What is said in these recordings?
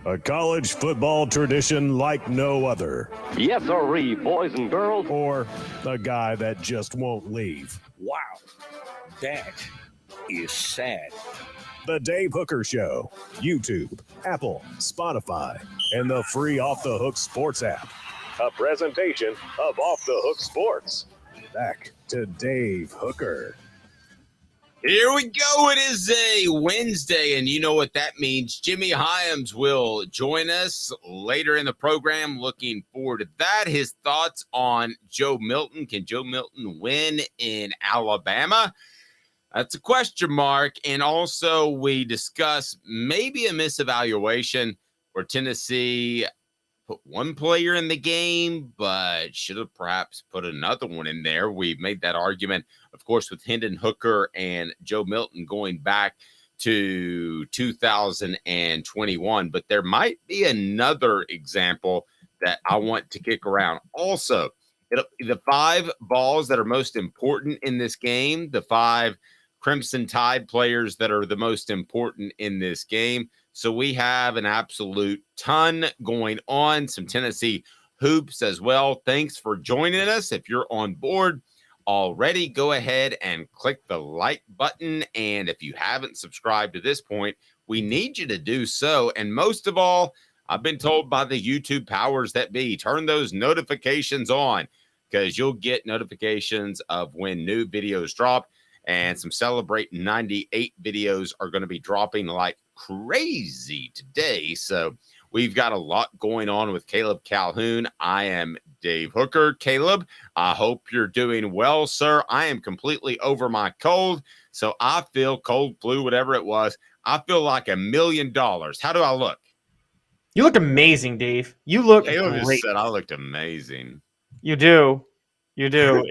A college football tradition like no other. Yes, sirree, boys and girls. Or a guy that just won't leave. Wow, that is sad. The Dave Hooker Show. YouTube, Apple, Spotify, and the free Off the Hook Sports app. A presentation of Off the Hook Sports. Back to Dave Hooker. Here we go. It is a Wednesday, and you know what that means. Jimmy Hyams will join us later in the program. Looking forward to that. His thoughts on Joe Milton. Can Joe Milton win in Alabama? That's a question mark. And also we discuss maybe a misevaluation where Tennessee put one player in the game, but should have perhaps put another one in there. We've made that argument, of course, with Hendon Hooker and Joe Milton going back to 2021. But there might be another example that I want to kick around. Also, the 5 balls that are most important in this game, the 5 Crimson Tide players that are the most important in this game. So we have an absolute ton going on, some Tennessee hoops as well. Thanks for joining us. If you're on board already, go ahead and click the like button. And if you haven't subscribed to this point, we need you to do so. And most of all, I've been told by the YouTube powers that be, turn those notifications on because you'll get notifications of when new videos drop. And some Celebrate 98 videos are going to be dropping like crazy today. So we've got a lot going on with Caleb Calhoun. I am Dave Hooker. Caleb, I hope you're doing well, sir. I am completely over my cold. So I feel cold flu, whatever it was. I feel like $1 million. How do I look? You look amazing, Dave. You look Caleb great. Just said I looked amazing. You do. You do.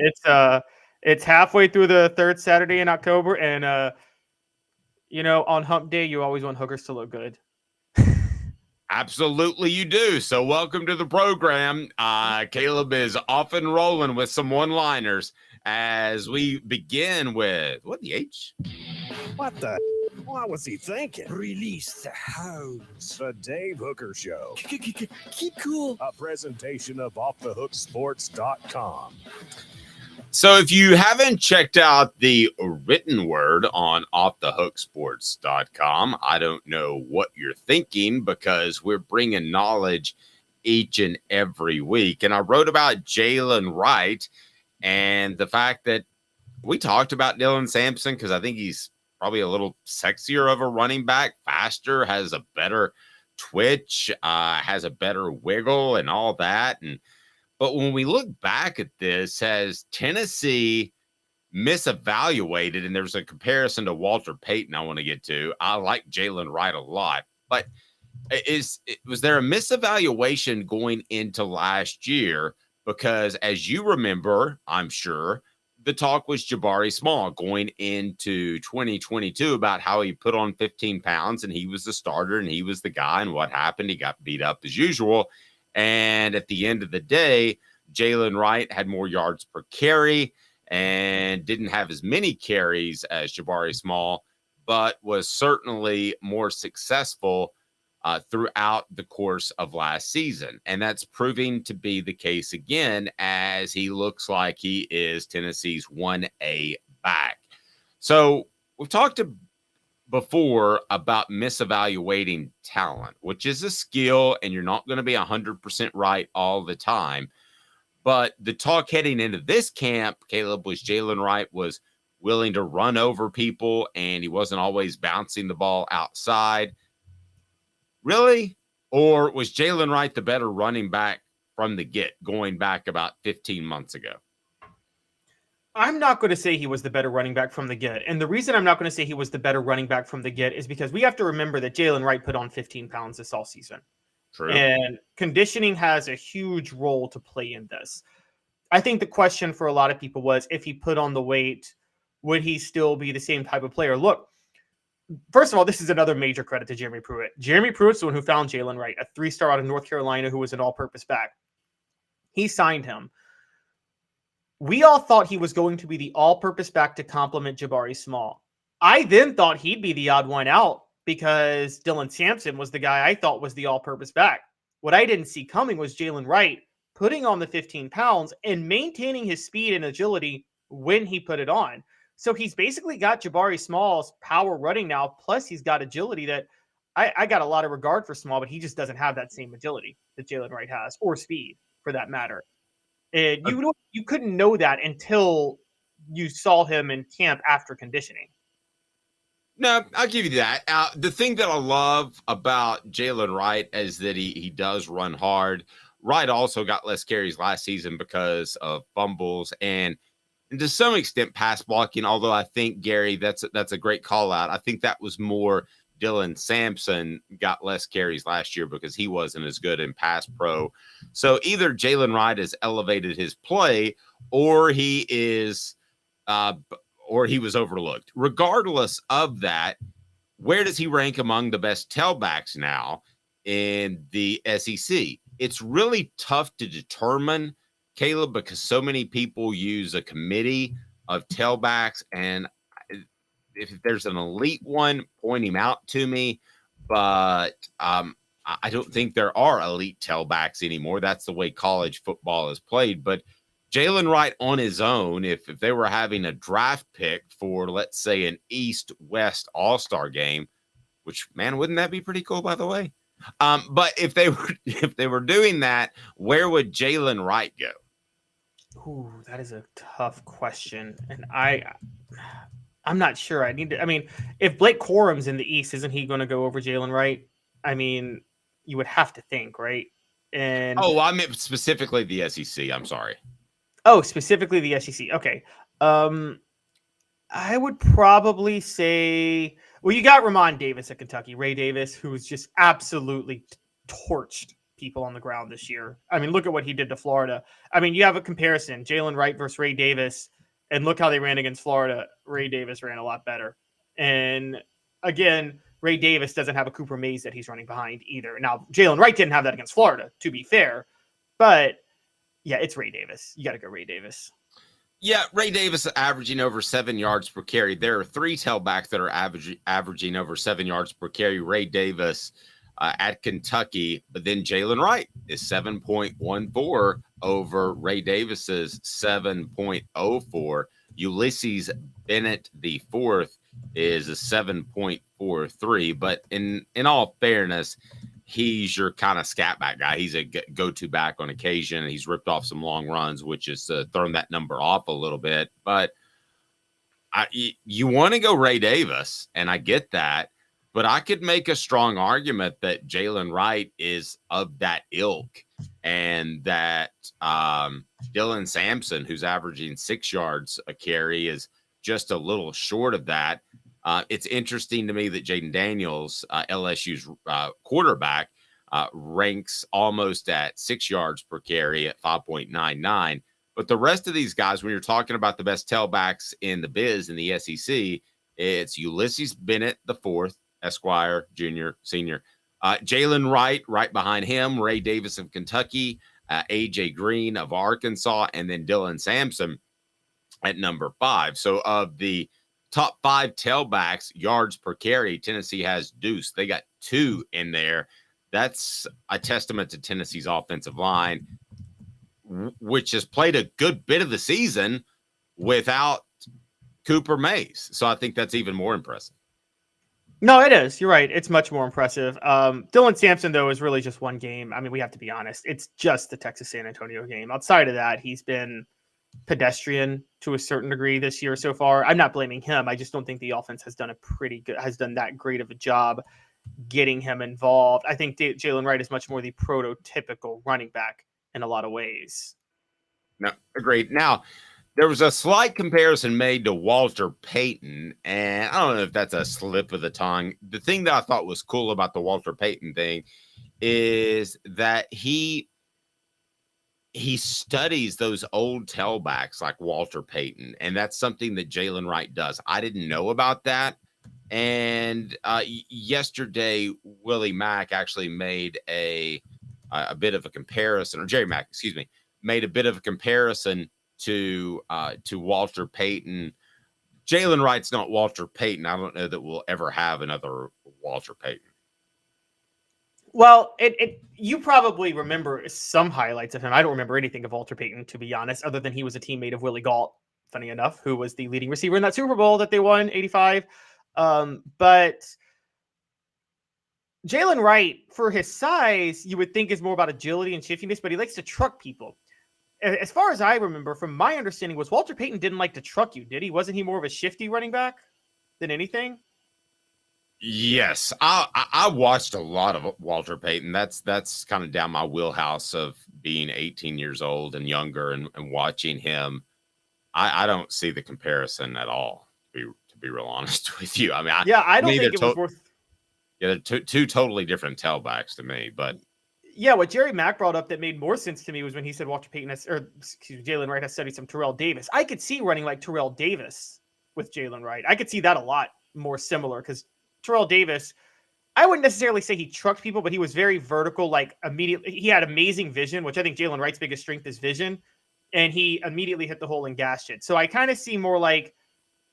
It's halfway through the 3rd Saturday in October, and on Hump Day, you always want hookers to look good. Absolutely, you do. So welcome to the program. Caleb is off and rolling with some one-liners as we begin with, what the H? What the? What was he thinking? Release the hounds. The Dave Hooker Show. Keep cool. A presentation of OffTheHookSports.com. So if you haven't checked out the written word on offthehooksports.com, I don't know what you're thinking because we're bringing knowledge each and every week. And I wrote about Jaylen Wright and the fact that we talked about Dylan Sampson because I think he's probably a little sexier of a running back, faster, has a better twitch, has a better wiggle and all that. But when we look back at this, has Tennessee misevaluated, and there's a comparison to Walter Payton I want to get to. I like Jaylen Wright a lot, but was there a misevaluation going into last year? Because as you remember, I'm sure, the talk was Jabari Small going into 2022 about how he put on 15 pounds and he was the starter and he was the guy, and what happened? He got beat up as usual. And at the end of the day, Jaylen Wright had more yards per carry and didn't have as many carries as Jabari Small, but was certainly more successful throughout the course of last season. And that's proving to be the case again, as he looks like he is Tennessee's 1A back. So we've talked before about misevaluating talent, which is a skill, and you're not going to be 100% right all the time. But the talk heading into this camp, Caleb, was Jaylen Wright was willing to run over people, and he wasn't always bouncing the ball outside. Really? Or was Jaylen Wright the better running back from the get, going back about 15 months ago? I'm not going to say he was the better running back from the get. And the reason I'm not going to say he was the better running back from the get is because we have to remember that Jaylen Wright put on 15 pounds this all season. True. And conditioning has a huge role to play in this. I think the question for a lot of people was, if he put on the weight, would he still be the same type of player? Look, first of all, this is another major credit to Jeremy Pruitt. Jeremy Pruitt's the one who found Jaylen Wright, a 3-star out of North Carolina who was an all-purpose back. He signed him. We all thought he was going to be the all-purpose back to complement Jabari Small. I then thought he'd be the odd one out because Dylan Sampson was the guy I thought was the all-purpose back. What I didn't see coming was Jaylen Wright putting on the 15 pounds and maintaining his speed and agility when he put it on. So he's basically got Jabari Small's power running now, plus he's got agility that I got a lot of regard for Small, but he just doesn't have that same agility that Jaylen Wright has, or speed for that matter. And you couldn't know that until you saw him in camp after conditioning. No, I'll give you that. The thing that I love about Jaylen Wright is that he does run hard. Wright also got less carries last season because of fumbles and to some extent pass blocking, although I think, Gary, that's a great call out. I think that was more Dylan Sampson got less carries last year because he wasn't as good in pass pro. So either Jaylen Wright has elevated his play or he is or he was overlooked. Regardless of that, where does he rank among the best tailbacks now in the SEC? It's really tough to determine, Caleb, because so many people use a committee of tailbacks, and if there's an elite one, point him out to me. But I don't think there are elite tailbacks anymore. That's the way college football is played. But Jaylen Wright on his own, if they were having a draft pick for, let's say, an East-West all-star game, which, man, wouldn't that be pretty cool, by the way? But if they were doing that, where would Jaylen Wright go? Ooh, that is a tough question. And I'm not sure. I mean, if Blake Corum's in the East, isn't he going to go over Jaylen Wright? I mean, you would have to think, right? And I meant specifically the SEC. I'm sorry. Oh, specifically the SEC. Okay. I would probably say, well, you got Ramon Davis at Kentucky, Ray Davis, who's just absolutely torched people on the ground this year. I mean, look at what he did to Florida. I mean, you have a comparison, Jaylen Wright versus Ray Davis, and look how they ran against Florida. Ray Davis ran a lot better. And again, Ray Davis doesn't have a Cooper Mays that he's running behind either. Now, Jaylen Wright didn't have that against Florida, to be fair. But, yeah, it's Ray Davis. You got to go Ray Davis. Yeah, Ray Davis averaging over 7 yards per carry. There are three tailbacks that are averaging over 7 yards per carry. Ray Davis at Kentucky, but then Jaylen Wright is 7.14 over Ray Davis's 7.04. Ulysses Bennett, the fourth, is a 7.43. But in all fairness, he's your kind of scat back guy. He's a go-to back on occasion. He's ripped off some long runs, which has thrown that number off a little bit. But you want to go Ray Davis, and I get that. But I could make a strong argument that Jaylen Wright is of that ilk, and that Dylan Sampson, who's averaging 6 yards a carry, is just a little short of that. It's interesting to me that Jaden Daniels, LSU's quarterback, ranks almost at 6 yards per carry at 5.99. But the rest of these guys, when you're talking about the best tailbacks in the biz in the SEC, it's Ulysses Bennett, the fourth, Esquire, junior, senior. Jaylen Wright, right behind him, Ray Davis of Kentucky, A.J. Green of Arkansas, and then Dylan Sampson at number 5. So of the top 5 tailbacks, yards per carry, Tennessee has Deuce. They got 2 in there. That's a testament to Tennessee's offensive line, which has played a good bit of the season without Cooper Mays. So I think that's even more impressive. No, it is. You're right. It's much more impressive. Dylan Sampson, though, is really just one game. I mean, we have to be honest. It's just the Texas San Antonio game. Outside of that, he's been pedestrian to a certain degree this year so far. I'm not blaming him. I just don't think the offense has done that great of a job getting him involved. I think Jaylen Wright is much more the prototypical running back in a lot of ways. No, agreed. Now, there was a slight comparison made to Walter Payton, and I don't know if that's a slip of the tongue. The thing that I thought was cool about the Walter Payton thing is that he studies those old tailbacks like Walter Payton, and that's something that Jaylen Wright does. I didn't know about that. And yesterday, Willie Mack actually made a bit of a comparison, or Jerry Mack, excuse me, made a bit of a comparison to Walter Payton. Jaylen Wright's not Walter Payton. I don't know that we'll ever have another Walter Payton. Well, you probably remember some highlights of him. I don't remember anything of Walter Payton, to be honest, other than he was a teammate of Willie Gault, funny enough, who was the leading receiver in that Super Bowl that they won, 85. But Jaylen Wright, for his size, you would think is more about agility and shiftiness, but he likes to truck people. As far as I remember, from my understanding, was Walter Payton didn't like to truck you, did he? Wasn't he more of a shifty running back than anything? Yes, I watched a lot of Walter Payton. That's kind of down my wheelhouse of being 18 years old and younger and watching him. I don't see the comparison at all, to be real honest with you. I mean, I don't think it was worth. Yeah, they're two totally different tailbacks to me, but. Yeah, what Jerry Mack brought up that made more sense to me was when he said Walter Payton Jaylen Wright has studied some Terrell Davis. I could see running like Terrell Davis with Jaylen Wright. I could see that a lot more similar because Terrell Davis, I wouldn't necessarily say he trucked people, but he was very vertical, like immediately. He had amazing vision, which I think Jaylen Wright's biggest strength is vision, and he immediately hit the hole and gashed it. So I kind of see more like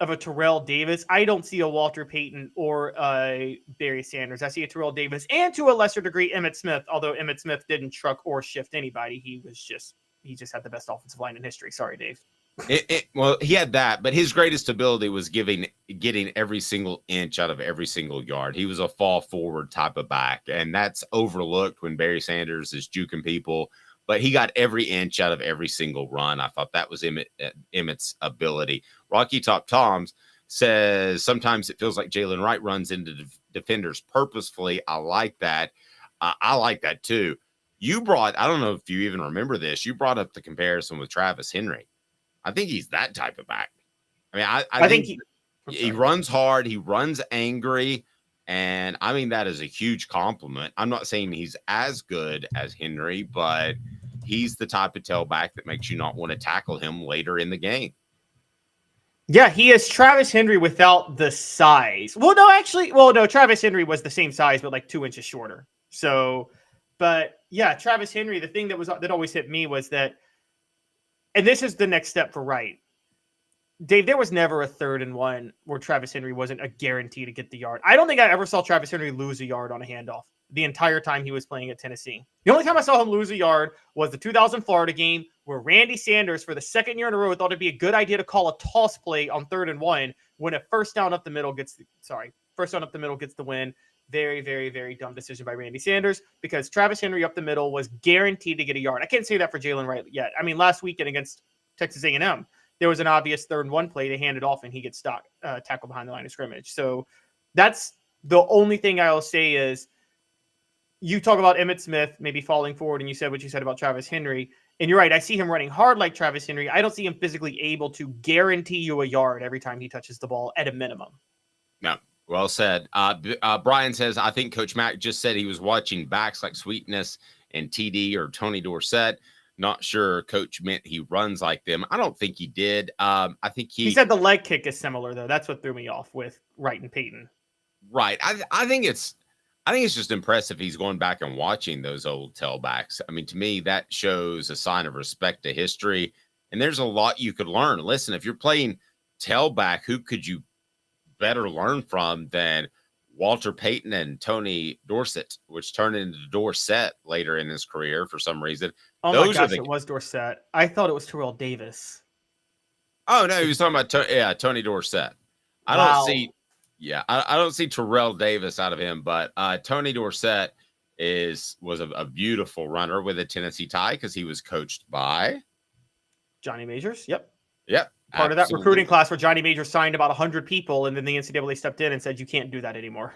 of a Terrell Davis. I don't see a Walter Payton or a Barry Sanders. I see a Terrell Davis and to a lesser degree Emmitt Smith, although Emmitt Smith didn't truck or shift anybody. He just had the best offensive line in history. Sorry, Dave. Well, he had that, but his greatest ability was getting every single inch out of every single yard. He was a fall forward type of back, and that's overlooked when Barry Sanders is juking people. But he got every inch out of every single run. I thought that was Emmitt's ability. Rocky Top Toms says sometimes it feels like Jaylen Wright runs into defenders purposefully. I like that. I like that too. I don't know if you even remember this. You brought up the comparison with Travis Henry. I think he's that type of back. I mean, I think he runs hard. He runs angry. And I mean, that is a huge compliment. I'm not saying he's as good as Henry, but he's the type of tailback that makes you not want to tackle him later in the game. Yeah, he is Travis Henry without the size. No, Travis Henry was the same size, but like 2 inches shorter. So, but yeah, Travis Henry, the thing that always hit me was that, and this is the next step for Wright. Dave, there was never a 3rd and 1 where Travis Henry wasn't a guarantee to get the yard. I don't think I ever saw Travis Henry lose a yard on a handoff the entire time he was playing at Tennessee. The only time I saw him lose a yard was the 2000 Florida game where Randy Sanders, for the second year in a row, thought it'd be a good idea to call a toss play on 3rd and 1 when a first down up the middle gets the win. Very, very, very dumb decision by Randy Sanders because Travis Henry up the middle was guaranteed to get a yard. I can't say that for Jaylen Wright yet. I mean, last weekend against Texas A&M, there was an obvious 3rd and 1 play. They hand it off and he gets tackled behind the line of scrimmage. So that's the only thing I'll say is you talk about Emmitt Smith maybe falling forward and you said what you said about Travis Henry. And you're right. I see him running hard like Travis Henry. I don't see him physically able to guarantee you a yard every time he touches the ball at a minimum. No. Well said. Brian says, I think Coach Mack just said he was watching backs like Sweetness and TD or Tony Dorsett. Not sure Coach meant he runs like them. I don't think he did. I think he said the leg kick is similar, though. That's what threw me off with Wright and Payton. Right. I think it's just impressive he's going back and watching those old tailbacks. I mean, to me, that shows a sign of respect to history. And there's a lot you could learn. Listen, if you're playing tailback, who could you better learn from than Walter Payton and Tony Dorsett, which turned into Dorsett later in his career for some reason. Oh my gosh, it was Dorsett. I thought it was Terrell Davis. Oh no, he was talking about Tony Dorsett. I don't see Terrell Davis out of him, but Tony Dorsett was a beautiful runner with a Tennessee tie because he was coached by Johnny Majors. Yep. absolutely. Part of that recruiting class where Johnny Majors signed about 100 people, and then the NCAA stepped in and said you can't do that anymore.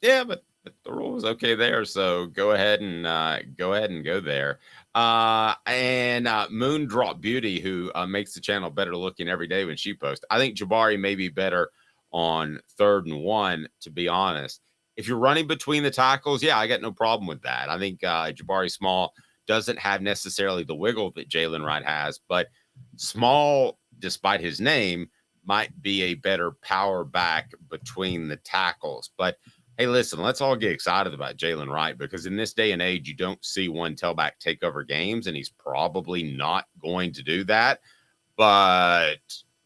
Yeah, but the rule was okay there, so go ahead and go there. And Moondrop Beauty, who makes the channel better looking every day when she posts. I think Jabari may be better on 3rd and 1, to be honest. If you're running between the tackles, yeah, I got no problem with that. I think Jabari Small doesn't have necessarily the wiggle that Jaylen Wright has, but Small, despite his name, might be a better power back between the tackles. But hey, listen, let's all get excited about Jaylen Wright because in this day and age, you don't see one tailback take over games, and he's probably not going to do that. But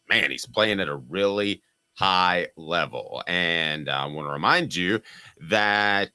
man, he's playing at a really high level. And I want to remind you that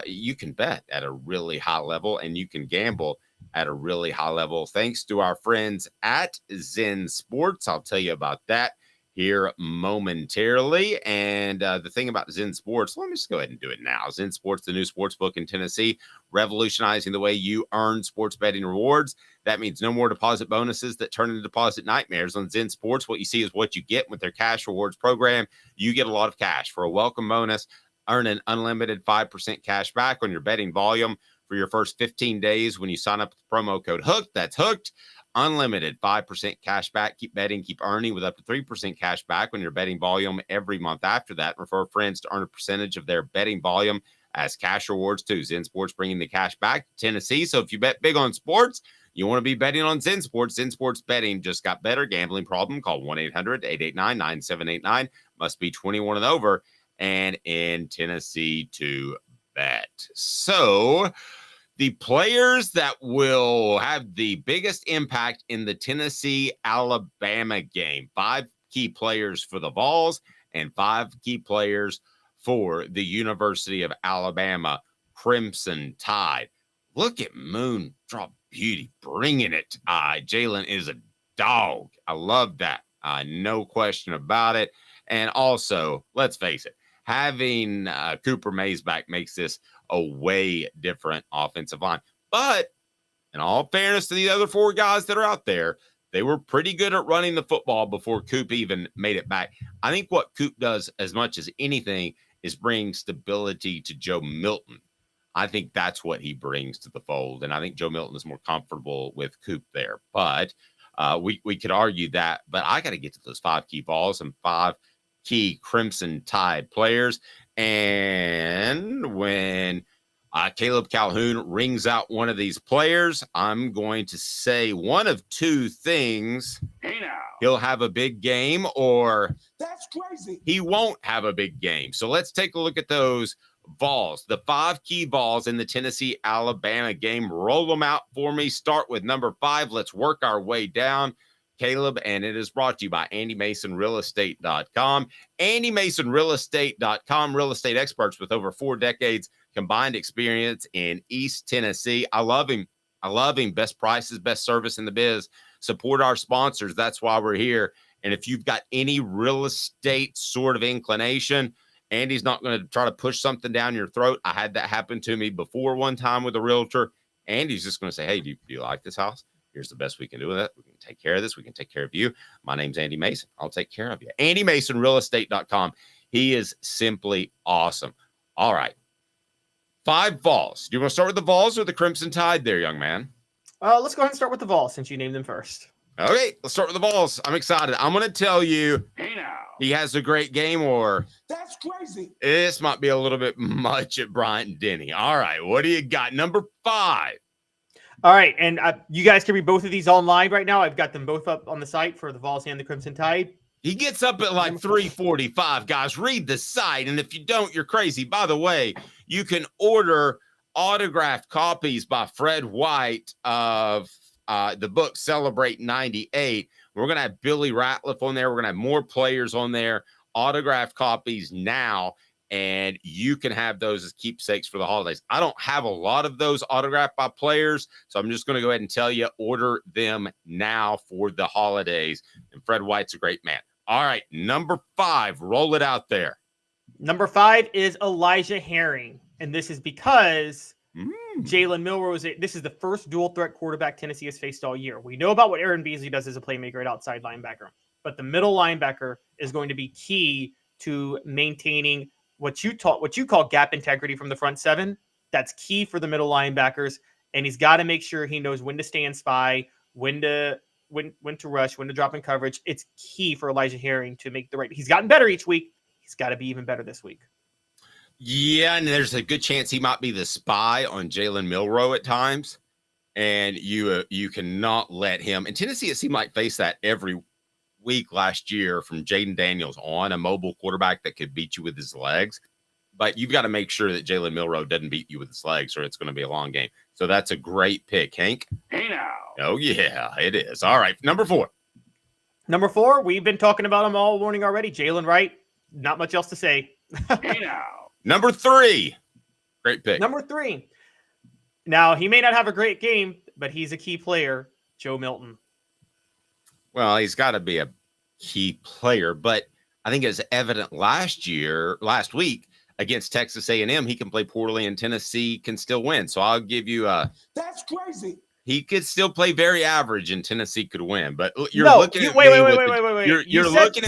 you can bet at a really high level and you can gamble at a really high level thanks to our friends at Zen Sports. I'll tell you about that here momentarily. And the thing about Zen Sports, let me just go ahead and do it now. Zen Sports, the new sports book in Tennessee, revolutionizing the way you earn sports betting rewards. That means no more deposit bonuses that turn into deposit nightmares. On Zen Sports, what you see is what you get with their cash rewards program. You get a lot of cash for a welcome bonus. Earn an unlimited 5% cash back on your betting volume for your first 15 days when you sign up with the promo code HOOKED. That's HOOKED. Unlimited 5% cash back. Keep betting, keep earning with up to 3% cash back on your betting volume every month after that. Refer friends to earn a percentage of their betting volume as cash rewards too. Zen Sports bringing the cash back to Tennessee. So if you bet big on sports, you want to be betting on Zen Sports. Zen Sports betting just got better. Gambling problem? Call 1-800-889-9789. Must be 21 and over and in Tennessee to bet. So the players that will have the biggest impact in the Tennessee-Alabama game, 5 key players for the Vols and 5 key players for the University of Alabama Crimson Tide. Look at Moondrop Beauty bringing it. Jaylen is a dog. I love that. No question about it. And also, let's face it, having Cooper Mays back makes this a way different offensive line. But in all fairness to the other 4 guys that are out there, they were pretty good at running the football before Coop even made it back. I think what Coop does as much as anything is bring stability to Joe Milton. I think that's what he brings to the fold. And I think Joe Milton is more comfortable with Coop there. But we could argue that. But I got to get to those 5 key balls and 5 key Crimson Tide players. And when Caleb Calhoun rings out one of these players, I'm going to say one of 2 things. Hey now. He'll have a big game or That's crazy. he won't have a big game. So let's take a look at those Vols, the 5 key balls in the Tennessee-Alabama game. Roll them out for me. Start with number 5. Let's work our way down, Caleb, and it is brought to you by AndyMasonRealEstate.com. AndyMasonRealEstate.com, real estate experts with over 4 decades combined experience in East Tennessee. I love him. Best prices, best service in the biz. Support our sponsors. That's why we're here. And if you've got any real estate sort of inclination, Andy's not going to try to push something down your throat. I had that happen to me before one time with a realtor. Andy's just going to say, hey, do you like this house? Here's the best we can do with it. We can take care of this. We can take care of you. My name's Andy Mason. I'll take care of you. AndyMasonRealEstate.com. He is simply awesome. All right. 5 Vols. Do you want to start with the Vols or the Crimson Tide there, young man? Let's go ahead and start with the Vols since you named them first. Okay, let's start with the Vols. I'm excited. I'm going to tell you, Hey now. he has a great game, or That's crazy. this might be a little bit much at Bryant Denny. All right, what do you got? Number 5. All right, and you guys can read both of these online right now. I've got them both up on the site for the Vols and the Crimson Tide. He gets up at like 3:45, guys. Read the site, and if you don't, you're crazy. By the way, you can order autographed copies by Fred White of the book Celebrate 98. We're going to have Billy Ratliff on there. We're going to have more players on there, autographed copies now, and you can have those as keepsakes for the holidays. I don't have a lot of those autographed by players, so I'm just going to go ahead and tell you, order them now for the holidays. And Fred White's a great man. All right, number 5, roll it out there. Number 5 is Elijah Herring, and this is because Jalen Milroe this is the first dual threat quarterback Tennessee has faced all year. We know about what Aaron Beasley does as a playmaker at outside linebacker, but the middle linebacker is going to be key to maintaining what you call gap integrity from the front 7. That's key for the middle linebackers, and he's got to make sure he knows when to stand spy, when to rush, when to drop in coverage. It's key for Elijah Herring to make the right. He's gotten better each week. He's got to be even better this week. Yeah, and there's a good chance he might be the spy on Jalen Milroe at times, and you cannot let him. And Tennessee, it seemed like, faced that every week last year from Jaden Daniels on, a mobile quarterback that could beat you with his legs. But you've got to make sure that Jalen Milroe doesn't beat you with his legs, or it's going to be a long game. So that's a great pick, Hank. Hey now. Oh, yeah, it is. All right, number 4. Number 4, we've been talking about him all morning already. Jaylen Wright. Not much else to say. Number 3. Great pick. Number 3. Now, he may not have a great game, but he's a key player. Joe Milton. Well, he's got to be a key player, but I think it's evident last week against Texas A&M, he can play poorly and Tennessee can still win. So I'll give you That's crazy. he could still play very average and Tennessee could win. But Wait. You're looking at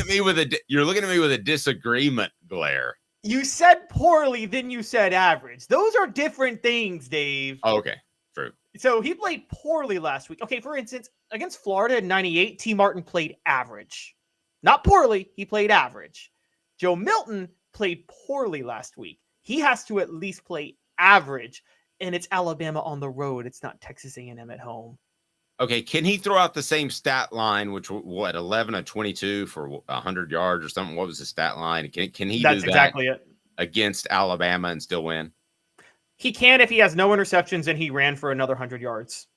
me with a disagreement glare. You said poorly, then you said average. Those are different things, Dave. Oh, okay, true. So he played poorly last week. Okay, for instance, against Florida in 98, T. Martin played average. Not poorly, he played average. Joe Milton played poorly last week. He has to at least play average, and it's Alabama on the road. It's not Texas A&M at home. Okay, can he throw out the same stat line, which 11 of 22 for 100 yards or something? What was the stat line? Can he That's do that exactly it. against Alabama and still win? He can if he has no interceptions and he ran for another 100 yards.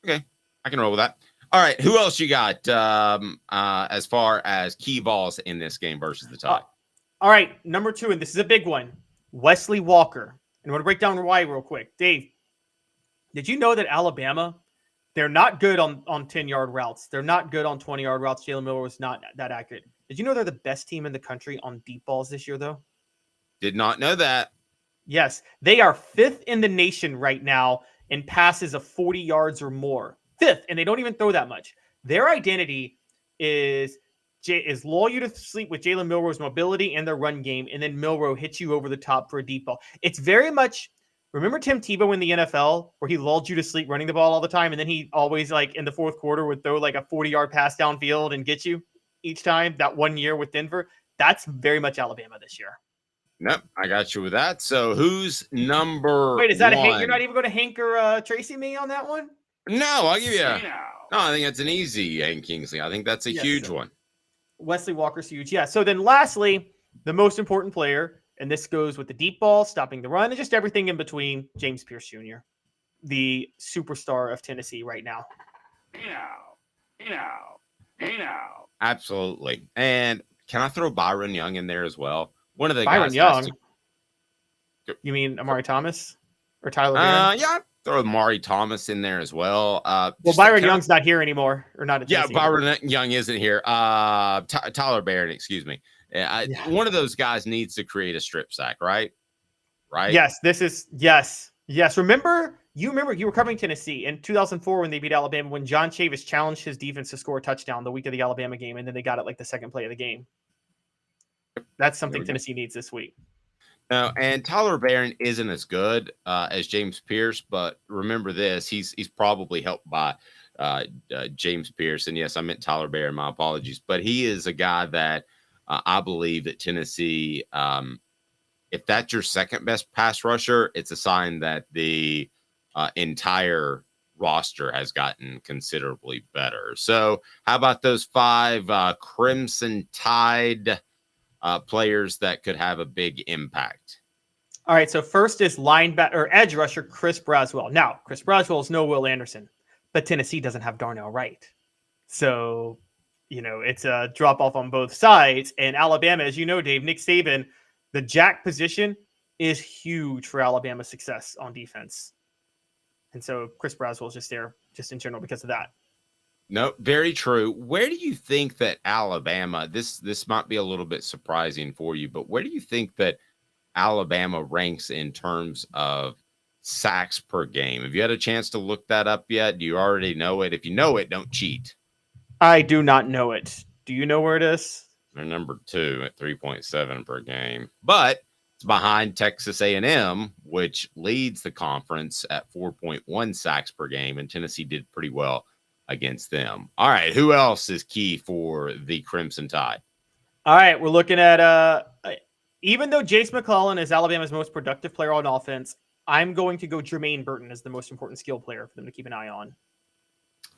Okay, I can roll with that. All right, who else you got as far as key balls in this game versus the Tide? All right, number 2, and this is a big one, Wesley Walker. And I want to break down why real quick. Dave, did you know that Alabama, they're not good on 10-yard routes. They're not good on 20-yard routes. Jalen Miller was not that accurate. Did you know they're the best team in the country on deep balls this year, though? Did not know that. Yes, they are 5th in the nation right now in passes of 40 yards or more. 5th, and they don't even throw that much. Their identity is lull you to sleep with Jalen Milroe's mobility and their run game, and then Milroe hits you over the top for a deep ball. It's very much, remember Tim Tebow in the NFL where he lulled you to sleep running the ball all the time, and then he always, like, in the fourth quarter would throw like a 40-yard pass downfield and get you each time, that one year with Denver? That's very much Alabama this year. Nope, I got you with that. So who's number Wait, is that one? a Hank? You're not even going to Hank or Tracy me on that one? No, I'll give you no, I think that's an easy Hank Kingsley. I think that's a huge one. Wesley Walker's huge. Yeah. So then lastly, the most important player, and this goes with the deep ball, stopping the run, and just everything in between, James Pierce Jr., the superstar of Tennessee right now. Absolutely. And can I throw Byron Young in there as well? One of the Byron guys. Young. You mean Amari Thomas or Tyler? Yeah, throw Amari Thomas in there as well. Well, Byron Young's not here anymore, or not. Yeah, Byron Young isn't here. Tyler Barron, excuse me. One of those guys needs to create a strip sack, right? Right. Yes, yes. Remember you were covering Tennessee in 2004 when they beat Alabama, when John Chavis challenged his defense to score a touchdown the week of the Alabama game, and then they got it like the second play of the game. That's something Tennessee needs this week. No, and Tyler Barron isn't as good as James Pierce, but remember this: he's probably helped by James Pierce. And yes, I meant Tyler Barron. My apologies, but he is a guy that I believe that Tennessee, if that's your second best pass rusher, it's a sign that the entire roster has gotten considerably better. So, how about those 5 Crimson Tide players that could have a big impact? All right, so first is linebacker or edge rusher Chris Braswell. Now, Chris Braswell is no Will Anderson, but Tennessee doesn't have Darnell Wright. So, it's a drop-off on both sides. And Alabama, as you know, Dave, Nick Saban, the jack position is huge for Alabama's success on defense. And so Chris Braswell is just there just in general because of that. No, very true. Where do you think that Alabama, this might be a little bit surprising for you, but where do you think that Alabama ranks in terms of sacks per game? Have you had a chance to look that up yet? Do you already know it? If you know it, don't cheat. I do not know it. Do you know where it is? They're number 2 at 3.7 per game, but it's behind Texas A&M, which leads the conference at 4.1 sacks per game, and Tennessee did pretty well against them. All right, who else is key for the Crimson Tide? All right, we're looking at even though Jace McClellan is Alabama's most productive player on offense, I'm going to go Jermaine Burton as the most important skill player for them to keep an eye on.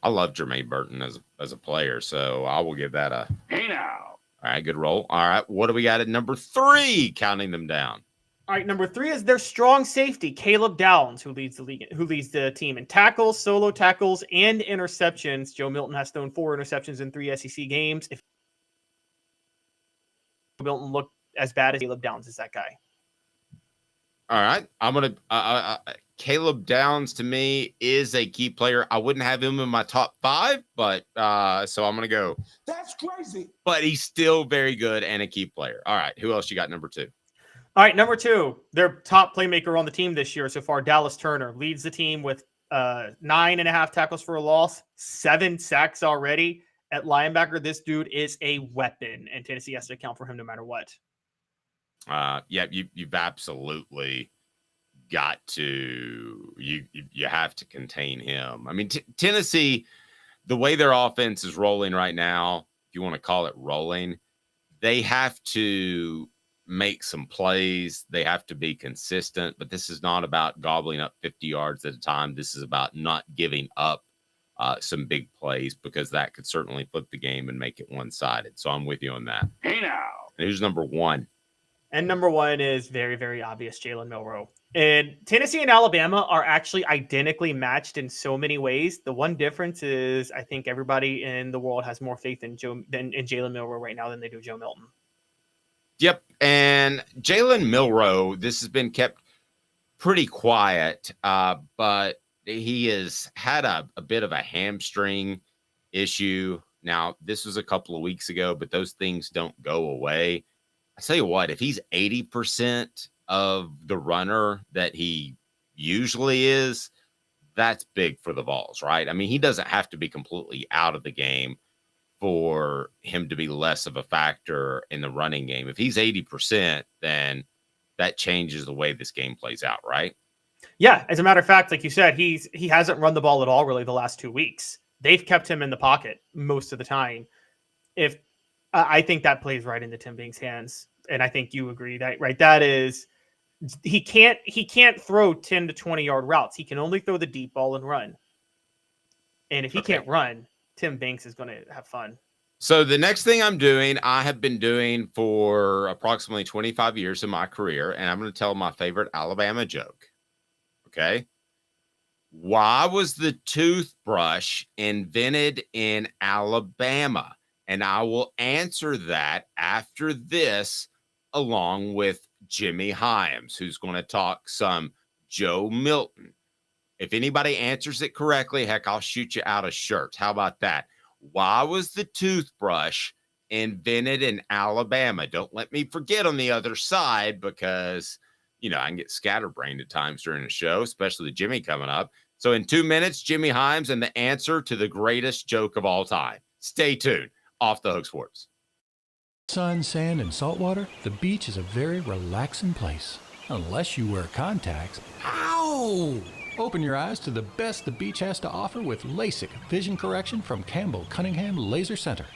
I love Jermaine Burton as a player, so I will give that a hey now. All right, good roll. All right, what do we got at number 3? Counting them down. All right, number 3 is their strong safety, Caleb Downs, who leads the team in tackles, solo tackles, and interceptions. Joe Milton has thrown 4 interceptions in 3 SEC games. If Milton looked as bad as Caleb Downs is that guy. All right, I'm gonna. Caleb Downs to me is a key player. I wouldn't have him in my top 5, but so I'm gonna go. That's crazy. But he's still very good and a key player. All right, who else you got? Number 2. All right, number 2, their top playmaker on the team this year so far, Dallas Turner, leads the team with 9.5 tackles for a loss, 7 sacks already at linebacker. This dude is a weapon, and Tennessee has to account for him no matter what. Yeah, you've absolutely got to you have to contain him. I mean, Tennessee, the way their offense is rolling right now, if you want to call it rolling, they have to make some plays. They have to be consistent, but this is not about gobbling up 50 yards at a time. This is about not giving up some big plays, because that could certainly flip the game and make it one-sided. So I'm with you on that. Hey now. And who's number 1? And number 1 is very, very obvious, Jalen Milroe. And Tennessee and Alabama are actually identically matched in so many ways. The one difference is I think everybody in the world has more faith in Jalen Milroe right now than they do Joe Milton. Yep. And Jalen Milroe, this has been kept pretty quiet, but he has had a bit of a hamstring issue. Now, this was a couple of weeks ago, but those things don't go away. I tell you what, if he's 80% of the runner that he usually is, that's big for the Vols, right? I mean, he doesn't have to be completely out of the game for him to be less of a factor in the running game. If he's 80%, then that changes the way this game plays out, right? Yeah, as a matter of fact, like you said, he hasn't run the ball at all really the last 2 weeks. They've kept him in the pocket most of the time. If I think that plays right into Tim Bing's hands, and I think you agree that, right? That is, he can't throw 10 to 20 yard routes. He can only throw the deep ball and run. And if he can't run, Tim Banks is going to have fun. So the next thing I'm doing, I have been doing for approximately 25 years in my career, and I'm going to tell my favorite Alabama joke. Okay. Why was the toothbrush invented in Alabama? And I will answer that after this, along with Jimmy Hyams, who's going to talk some Joe Milton. If anybody answers it correctly, heck, I'll shoot you out a shirt. How about that? Why was the toothbrush invented in Alabama? Don't let me forget on the other side, because, you know, I can get scatterbrained at times during the show, especially with Jimmy coming up. So in 2 minutes, Jimmy Hyams and the answer to the greatest joke of all time. Stay tuned. Off the Hook Sports. Sun, sand, and salt water, the beach is a very relaxing place. Unless you wear contacts. Ow! Open your eyes to the best the beach has to offer with LASIK vision correction from Campbell Cunningham Laser Center.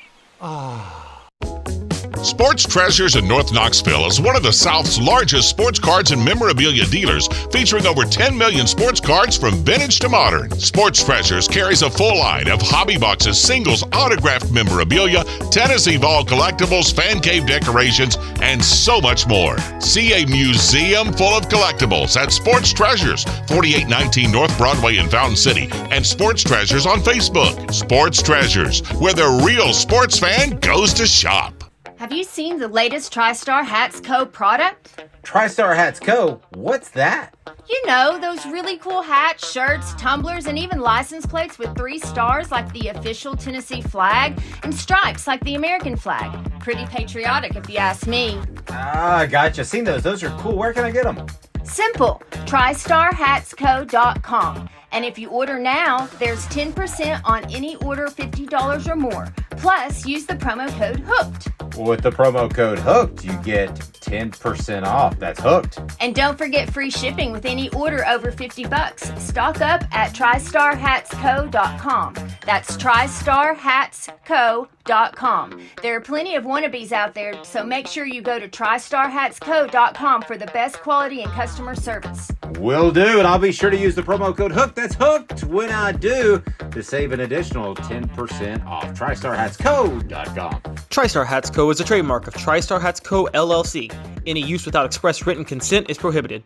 Sports Treasures in North Knoxville is one of the South's largest sports cards and memorabilia dealers, featuring over 10 million sports cards from vintage to modern. Sports Treasures carries a full line of hobby boxes, singles, autographed memorabilia, Tennessee Vol collectibles, fan cave decorations, and so much more. See a museum full of collectibles at Sports Treasures, 4819 North Broadway in Fountain City, and Sports Treasures on Facebook. Sports Treasures, where the real sports fan goes to shop. Have you seen the latest TriStar Hats Co. product? TriStar Hats Co.? What's that? You know, those really cool hats, shirts, tumblers, and even license plates with 3 stars like the official Tennessee flag and stripes like the American flag. Pretty patriotic if you ask me. Gotcha. Seen those. Those are cool. Where can I get them? Simple. TriStarHatsCo.com. And if you order now, there's 10% on any order $50 or more. Plus, use the promo code HOOKED. With the promo code HOOKED, you get 10% off. That's hooked. And don't forget free shipping with any order over $50. Stock up at TriStarHatsCo.com. That's TriStarHatsCo.com. There are plenty of wannabes out there, so make sure you go to TriStarHatsCo.com for the best quality and customer service. Will do, and I'll be sure to use the promo code HOOKED. That's hooked when I do, to save an additional 10% off. TriStarHatsCo.com. TriStar Hats Co. is a trademark of TriStar Hats Co. LLC. Any use without express written consent is prohibited.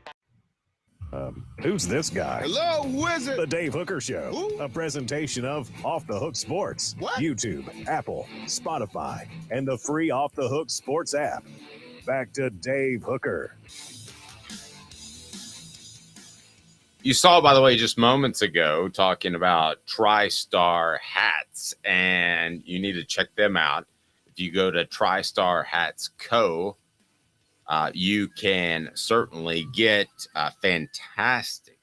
Who's this guy? Hello, who is it? The Dave Hooker Show, Who? a presentation of Off the Hook Sports, What? YouTube, Apple, Spotify, and the free Off the Hook Sports app. Back to Dave Hooker. You saw, by the way, just moments ago, talking about TriStar hats, and you need to check them out. If you go to TriStar Hats Co., you can certainly get fantastic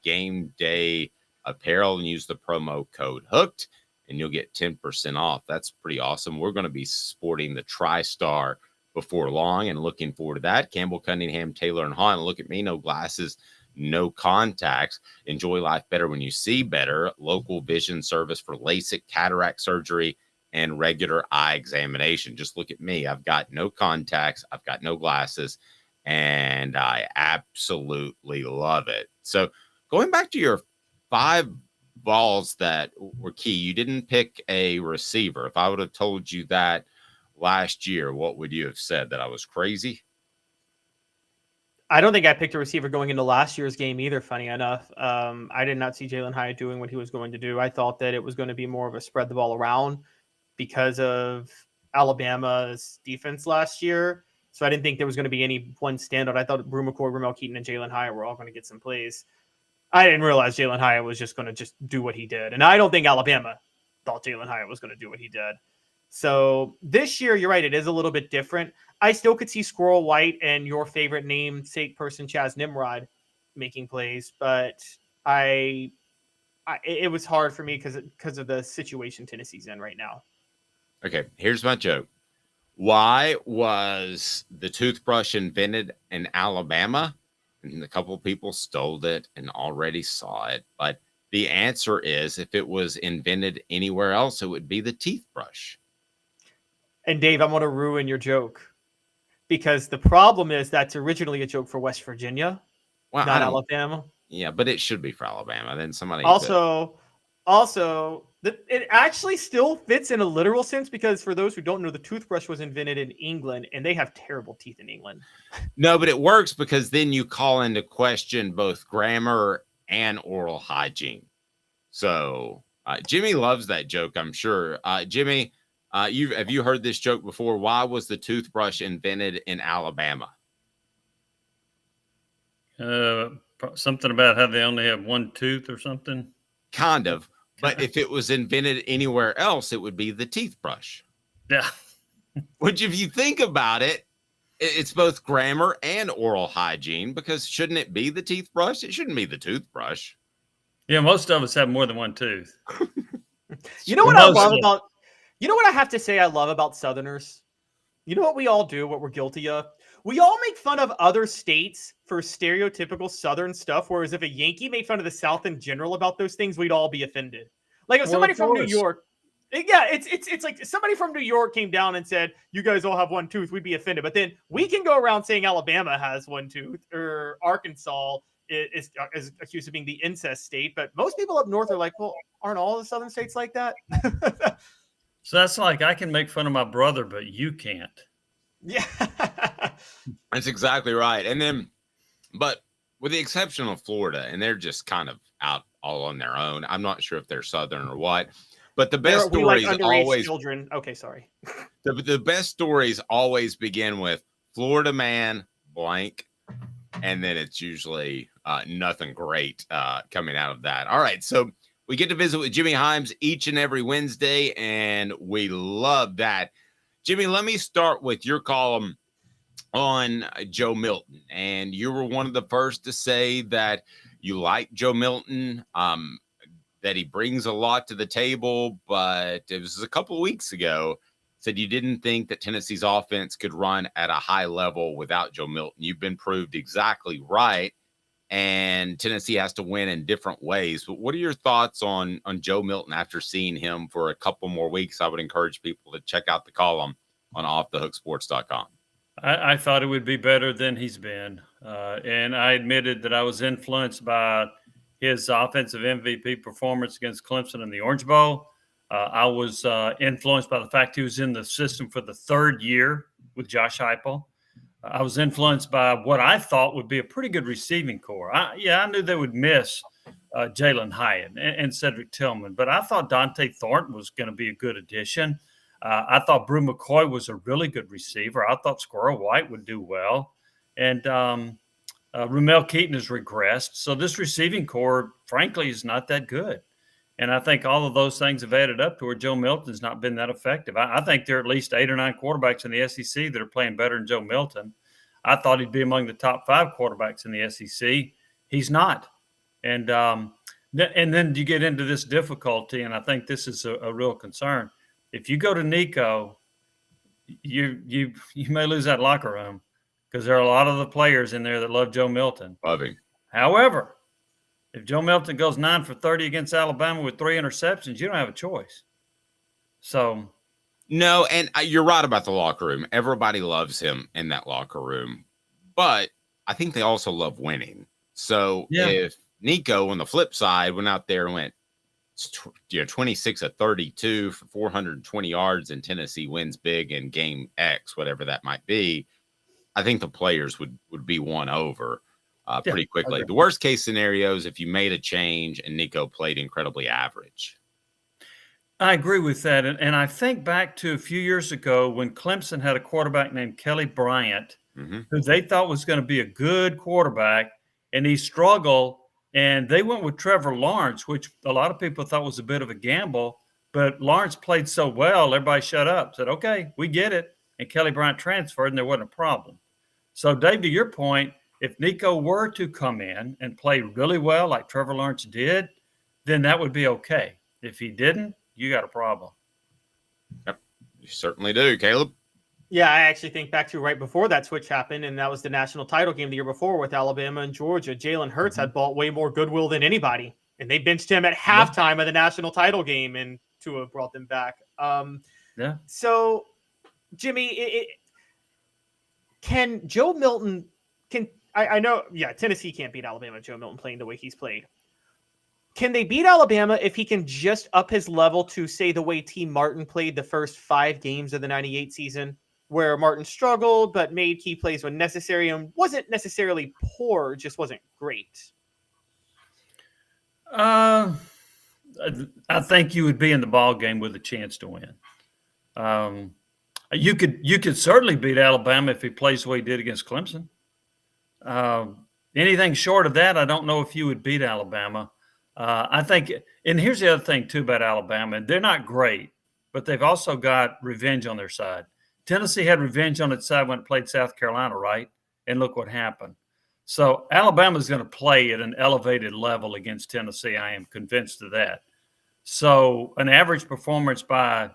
game day apparel and use the promo code HOOKED, and you'll get 10% off. That's pretty awesome. We're going to be sporting the TriStar before long and looking forward to that. Campbell, Cunningham, Taylor, and Hahn. Look at me, no glasses, no contacts. Enjoy life better when you see better. Local vision service for LASIK, cataract surgery, and regular eye examination. Just look at me. I've got no contacts. I've got no glasses, and I absolutely love it. So going back to your 5 balls that were key, you didn't pick a receiver. If I would have told you that last year, what would you have said? That I was crazy? I don't think I picked a receiver going into last year's game either, funny enough. I did not see Jaylen Wright doing what he was going to do. I thought that it was going to be more of a spread the ball around because of Alabama's defense last year. So I didn't think there was going to be any one standout. I thought Brew McCoy, Ramel Keaton, and Jaylen Wright were all going to get some plays. I didn't realize Jaylen Wright was just going to do what he did. And I don't think Alabama thought Jaylen Wright was going to do what he did. So this year, you're right, it is a little bit different. I still could see Squirrel White and your favorite namesake person, Chaz Nimrod, making plays, but it was hard for me because of the situation Tennessee's in right now. Okay, here's my joke. Why was the toothbrush invented in Alabama? And a couple of people stole it and already saw it. But the answer is, if it was invented anywhere else, it would be the teeth brush. And Dave, I'm going to ruin your joke because the problem is that's originally a joke for West Virginia, not Alabama. Yeah, but it should be for Alabama. Then somebody also, it actually still fits in a literal sense because for those who don't know, the toothbrush was invented in England and they have terrible teeth in England. No, but it works because then you call into question both grammar and oral hygiene. So Jimmy loves that joke, I'm sure. Jimmy, have you heard this joke before? Why was the toothbrush invented in Alabama? Something about how they only have one tooth or something. Kind of. But if it was invented anywhere else, it would be the teeth brush. Yeah. Which, if you think about it, it's both grammar and oral hygiene, because shouldn't it be the teeth brush? It shouldn't be the toothbrush. Yeah, most of us have more than one tooth. You know what I love about, you know what I have to say I love about Southerners? You know what we all do, what we're guilty of? We all make fun of other states for stereotypical Southern stuff, whereas if a Yankee made fun of the South in general about those things, we'd all be offended. Like if somebody from New York, it's like somebody from New York came down and said, you guys all have one tooth, we'd be offended. But then we can go around saying Alabama has one tooth, or Arkansas is accused of being the incest state. But most people up north are like, well, aren't all the Southern states like that? So that's like, I can make fun of my brother, but you can't. Yeah. That's exactly right. And then, but with the exception of Florida, and they're just kind of out all on their own. I'm not sure if they're Southern or what, but the best stories always children. Okay, sorry. The best stories always begin with Florida man blank, and then it's usually nothing great coming out of that. All right, so we get to visit with Jimmy Hyams each and every Wednesday, and we love that. Jimmy, let me start with your column on Joe Milton. And you were one of the first to say that you like Joe Milton, that he brings a lot to the table, but it was a couple of weeks ago, said you didn't think that Tennessee's offense could run at a high level without Joe Milton. You've been proved exactly right, and Tennessee has to win in different ways. But what are your thoughts on Joe Milton after seeing him for a couple more weeks? I would encourage people to check out the column on offthehooksports.com. I thought it would be better than he's been. And I admitted that I was influenced by his offensive MVP performance against Clemson in the Orange Bowl. I was influenced by the fact he was in the system for the third year with Josh Heupel. I was influenced by what I thought would be a pretty good receiving core. I knew they would miss Jalen Hyatt and Cedric Tillman, but I thought Dante Thornton was going to be a good addition. I thought Brew McCoy was a really good receiver. I thought Squirrel White would do well. And Rumel Keaton has regressed. So this receiving core, frankly, is not that good. And I think all of those things have added up to where Joe Milton's not been that effective. I think there are at least 8 or 9 quarterbacks in the SEC that are playing better than Joe Milton. I thought he'd be among the top 5 quarterbacks in the SEC. He's not. And then you get into this difficulty, and I think this is a real concern. If you go to Nico, you may lose that locker room because there are a lot of the players in there that love Joe Milton. Love him. However, if Joe Milton goes 9 for 30 against Alabama with 3 interceptions, you don't have a choice. So, no, and you're right about the locker room. Everybody loves him in that locker room, but I think they also love winning. So if Nico on the flip side went out there and went 26 of 32 for 420 yards and Tennessee wins big in game X, whatever that might be, I think the players would be won over pretty quickly. The worst case scenario is if you made a change and Nico played incredibly average. I agree with that. And I think back to a few years ago when Clemson had a quarterback named Kelly Bryant, who they thought was going to be a good quarterback, and he struggled. And they went with Trevor Lawrence, which a lot of people thought was a bit of a gamble. But Lawrence played so well, everybody shut up, said, okay, we get it. And Kelly Bryant transferred, and there wasn't a problem. So, Dave, to your point, if Nico were to come in and play really well like Trevor Lawrence did, then that would be okay. If he didn't, you got a problem. Yep, you certainly do, Caleb. Yeah, I actually think back to right before that switch happened, and that was the national title game the year before with Alabama and Georgia. Jalen Hurts had bought way more goodwill than anybody, and they benched him at halftime of the national title game, and Tua brought them back. So, Jimmy, can Joe Milton – I know, Tennessee can't beat Alabama, Joe Milton playing the way he's played. Can they beat Alabama if he can just up his level to, say, the way T. Martin played the first 5 games of the 98 season, where Martin struggled but made key plays when necessary and wasn't necessarily poor, just wasn't great? I think you would be in the ball game with a chance to win. You could certainly beat Alabama if he plays the way he did against Clemson. Anything short of that, I don't know if you would beat Alabama. I think, and here's the other thing too about Alabama, they're not great, but they've also got revenge on their side. Tennessee had revenge on its side when it played South Carolina, right? And look what happened. So Alabama's going to play at an elevated level against Tennessee. I am convinced of that. So an average performance by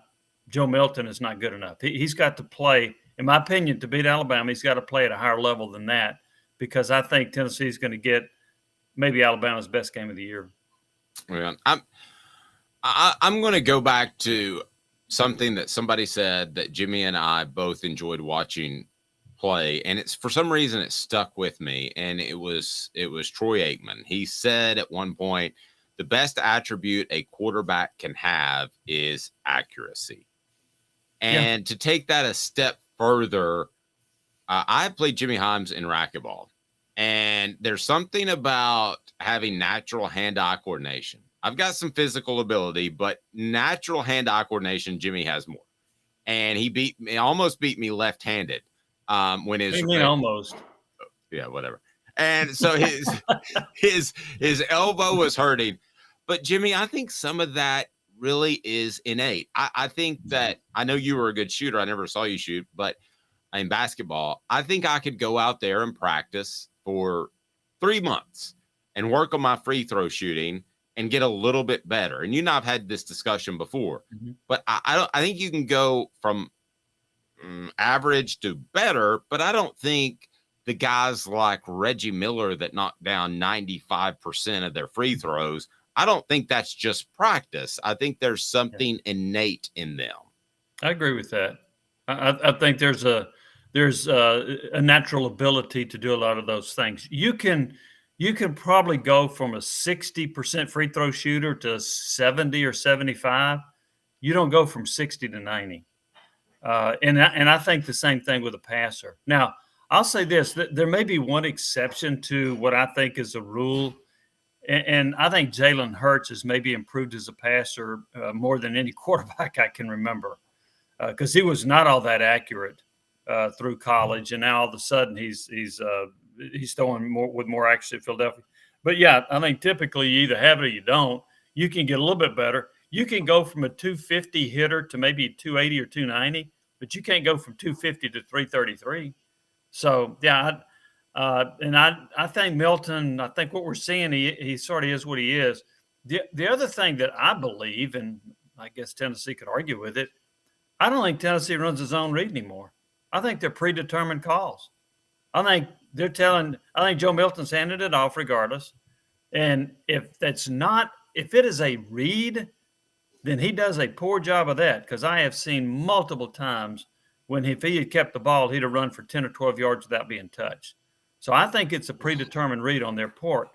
Joe Milton is not good enough. He's got to play, in my opinion, to beat Alabama, he's got to play at a higher level than that, because I think Tennessee is going to get maybe Alabama's best game of the year. Yeah, I'm going to go back to something that somebody said that Jimmy and I both enjoyed watching play, and it's for some reason it stuck with me, and it was Troy Aikman. He said at one point, the best attribute a quarterback can have is accuracy. And to take that a step further, I played Jimmy Hyams in racquetball, and there's something about having natural hand-eye coordination. I've got some physical ability, but natural hand-eye coordination, Jimmy has more. And he almost beat me left-handed. When his almost. Yeah, whatever. And so his elbow was hurting. But Jimmy, I think some of that really is innate. I think that, I know you were a good shooter. I never saw you shoot, but in basketball, I think I could go out there and practice for 3 months and work on my free throw shooting and get a little bit better. And you and I have had this discussion before, but I think you can go from average to better, but I don't think the guys like Reggie Miller that knocked down 95% of their free throws, I don't think that's just practice. I think there's something innate in them. I agree with that. I think there's a natural ability to do a lot of those things. You can probably go from a 60% free throw shooter to 70 or 75. You don't go from 60 to 90. And I think the same thing with a passer. Now, I'll say this, that there may be one exception to what I think is a rule. And I think Jalen Hurts has maybe improved as a passer more than any quarterback I can remember, because he was not all that accurate through college, and now all of a sudden he's throwing with more accuracy at Philadelphia. But yeah, I think typically you either have it or you don't. You can get a little bit better. You can go from a 250 hitter to maybe 280 or 290, but you can't go from 250 to 333. So yeah. And I think Milton, I think what we're seeing, he sort of is what he is. The other thing that I believe, and I guess Tennessee could argue with it, I don't think Tennessee runs a zone read anymore. I think they're predetermined calls. I think Joe Milton's handed it off regardless. And if it is a read, then he does a poor job of that, because I have seen multiple times when if he had kept the ball, he'd have run for 10 or 12 yards without being touched. So I think it's a predetermined read on their part,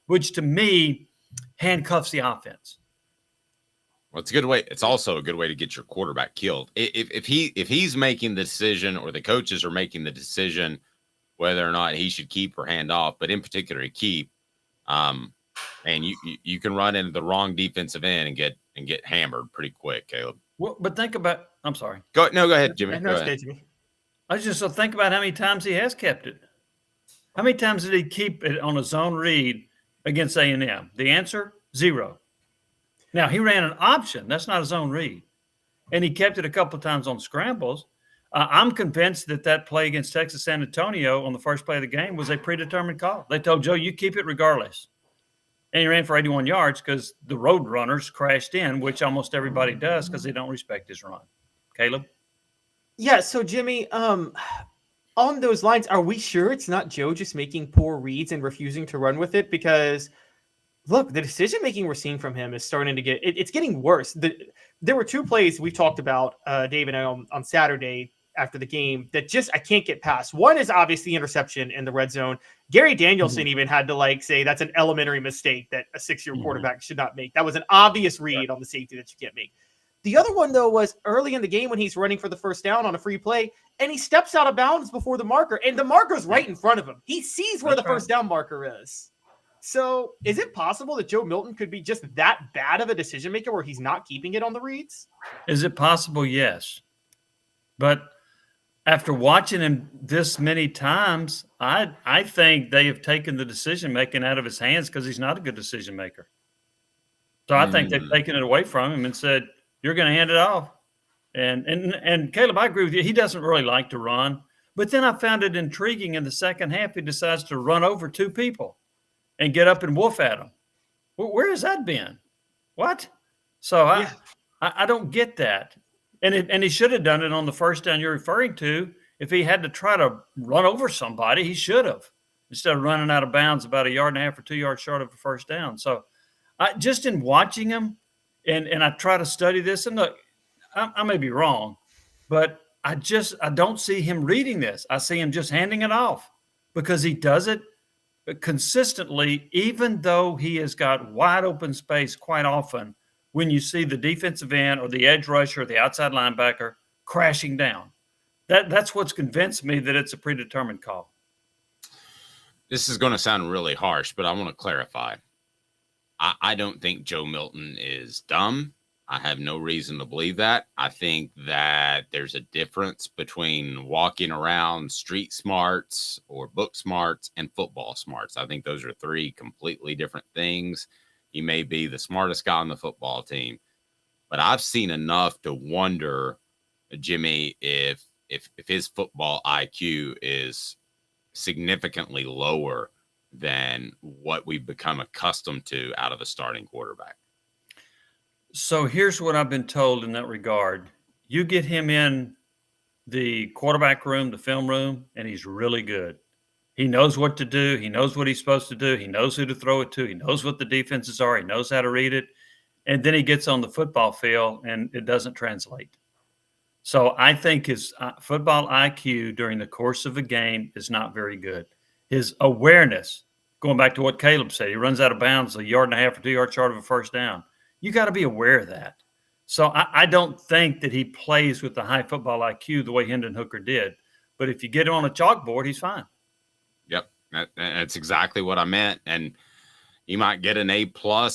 which to me handcuffs the offense. Well, it's a good way. It's also a good way to get your quarterback killed. If he's making the decision, or the coaches are making the decision whether or not he should keep or hand off, but in particular keep, and you can run into the wrong defensive end and get hammered pretty quick, Caleb. Well, but think about. I'm sorry. Go ahead, Jimmy. No, go ahead. Jimmy. I just so think about how many times he has kept it. How many times did he keep it on a zone read against A&M? The answer, 0. Now, he ran an option. That's not a zone read. And he kept it a couple of times on scrambles. I'm convinced that play against Texas San Antonio on the first play of the game was a predetermined call. They told Joe, you keep it regardless. And he ran for 81 yards because the road runners crashed in, which almost everybody does because they don't respect his run. Caleb? Yeah, so Jimmy, on those lines, are we sure it's not Joe just making poor reads and refusing to run with it? Because, look, the decision-making we're seeing from him is starting to it's getting worse. There were 2 plays we talked about, Dave and I, on Saturday after the game that just I can't get past. One is obviously interception in the red zone. Gary Danielson even had to say that's an elementary mistake that a 6-year quarterback should not make. That was an obvious read on the safety that you can't make. The other one, though, was early in the game when he's running for the first down on a free play, and he steps out of bounds before the marker, and the marker's right in front of him. He sees where the first down marker is. So is it possible that Joe Milton could be just that bad of a decision maker where he's not keeping it on the reads? Is it possible? Yes. But after watching him this many times, I think they have taken the decision making out of his hands because he's not a good decision maker. So I think they've taken it away from him and said, you're going to hand it off. And Caleb, I agree with you. He doesn't really like to run. But then I found it intriguing in the second half. He decides to run over 2 people and get up and woof at them. Where has that been? What? So I don't get that. And he should have done it on the first down you're referring to. If he had to try to run over somebody, he should have, instead of running out of bounds about 1.5 yards or 2 yards short of a first down. So just in watching him, and I try to study this, and look, I may be wrong, but I don't see him reading this. I see him just handing it off because he does it consistently, even though he has got wide open space quite often when you see the defensive end or the edge rusher or the outside linebacker crashing down. That's what's convinced me that it's a predetermined call. This is going to sound really harsh, but I want to clarify. I don't think Joe Milton is dumb. I have no reason to believe that. I think that there's a difference between walking around street smarts or book smarts and football smarts. I think those are 3 completely different things. He may be the smartest guy on the football team, but I've seen enough to wonder, Jimmy, if his football IQ is significantly lower than what we've become accustomed to out of a starting quarterback. So here's what I've been told in that regard. You get him in the quarterback room, the film room, and he's really good. He knows what to do. He knows what he's supposed to do. He knows who to throw it to. He knows what the defenses are. He knows how to read it. And then he gets on the football field, and it doesn't translate. So I think his football IQ during the course of a game is not very good. His awareness, going back to what Caleb said, he runs out of bounds 1.5 yards or 2 yards short of a first down. You got to be aware of that. So I don't think that he plays with the high football IQ the way Hendon Hooker did. But if you get him on a chalkboard, he's fine. Yep. That's exactly what I meant. And you might get an A+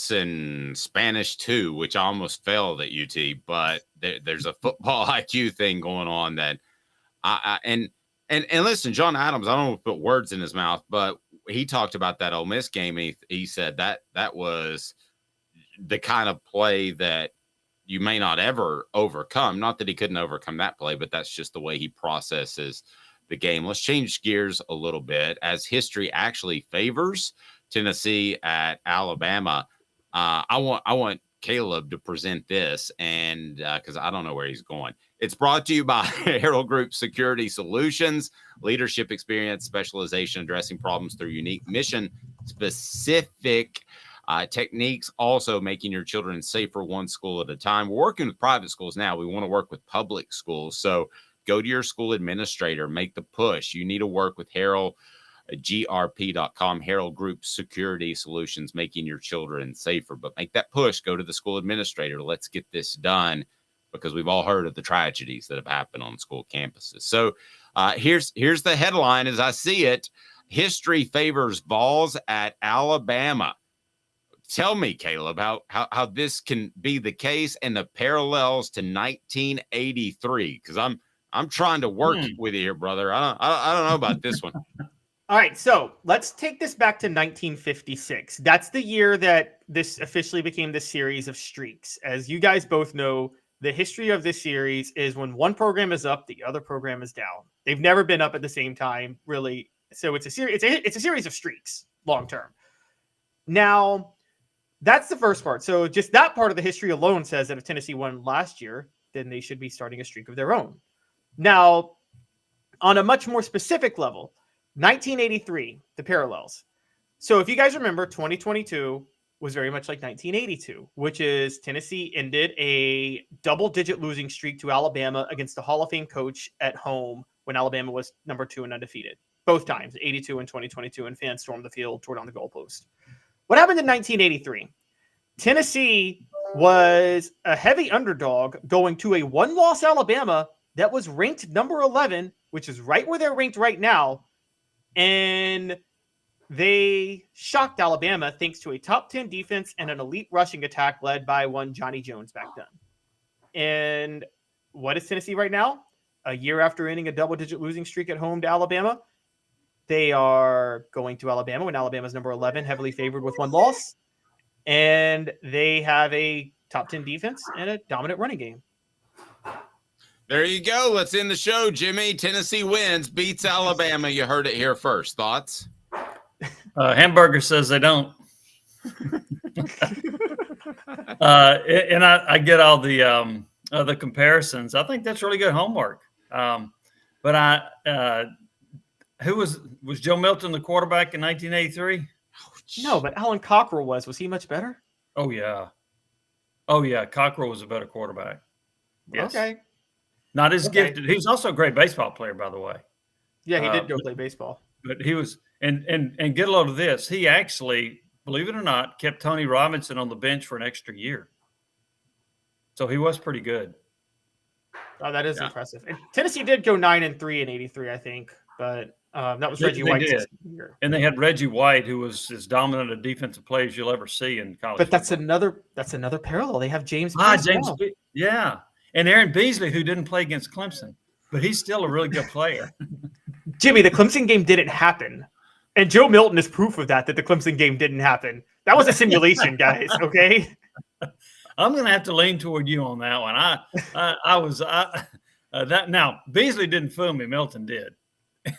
in Spanish too, which I almost failed at UT, but there's a football IQ thing going on that and listen, John Adams, I don't want to put words in his mouth, but he talked about that Ole Miss game. He said that was the kind of play that you may not ever overcome. Not that he couldn't overcome that play, but that's just the way he processes the game. Let's change gears a little bit as history actually favors Tennessee at Alabama. I want Caleb to present this, and because I don't know where he's going. It's brought to you by Herald Group Security Solutions, leadership experience, specialization, addressing problems through unique mission-specific techniques, also making your children safer one school at a time. We're working with private schools now. We want to work with public schools. So go to your school administrator, make the push. You need to work with Herald, grp.com, Herald Group Security Solutions, making your children safer. But make that push. Go to the school administrator. Let's get this done, because we've all heard of the tragedies that have happened on school campuses. So here's the headline as I see it. History favors Vols at Alabama. Tell me, Caleb, how this can be the case and the parallels to 1983, because I'm trying to work with you here, brother. I don't know about this one. All right, so let's take this back to 1956. That's the year that this officially became the series of streaks. As you guys both know, the history of this series is when one program is up, the other program is down. They've never been up at the same time, really. So it's a series. It's a series of streaks, long term. Now, that's the first part. So just that part of the history alone says that if Tennessee won last year, then they should be starting a streak of their own. Now, on a much more specific level, 1983, the parallels. So if you guys remember, 2022 was very much like 1982, which is Tennessee ended a double-digit losing streak to Alabama against the Hall of Fame coach at home when Alabama was number 2 and undefeated. Both times, 82 and 2022, and fans stormed the field, tore down the goalpost. What happened in 1983? Tennessee was a heavy underdog going to a one-loss Alabama that was ranked number 11, which is right where they're ranked right now. And they shocked Alabama thanks to a top 10 defense and an elite rushing attack led by one Johnny Jones back then. And what is Tennessee right now? A year after ending a double-digit losing streak at home to Alabama, they are going to Alabama when Alabama's number 11, heavily favored with one loss. And they have a top 10 defense and a dominant running game. There you go. Let's end the show, Jimmy. Tennessee wins, beats Alabama. You heard it here first. Thoughts? Hamburger says they don't. And I get all the comparisons. I think that's really good homework. But who was Joe Milton the quarterback in 1983? No, but Alan Cockrell was. Was he much better? Oh, yeah. Cockrell was a better quarterback. Yes. Okay. Not as gifted. He was also a great baseball player, by the way. Yeah, he did go play baseball. But he was, and get a load of this. He actually, believe it or not, kept Tony Robinson on the bench for an extra year. So he was pretty good. Oh, that is impressive. And Tennessee did go 9-3 in '83, I think, but that was Reggie White's year. And they had Reggie White, who was as dominant a defensive player as you'll ever see in college. But that's another parallel. They have James. Yeah. And Aaron Beasley, who didn't play against Clemson, but he's still a really good player. Jimmy, the Clemson game didn't happen. And Joe Milton is proof of that the Clemson game didn't happen. That was a simulation, guys, okay? I'm going to have to lean toward you on that one. Now, Beasley didn't fool me. Milton did,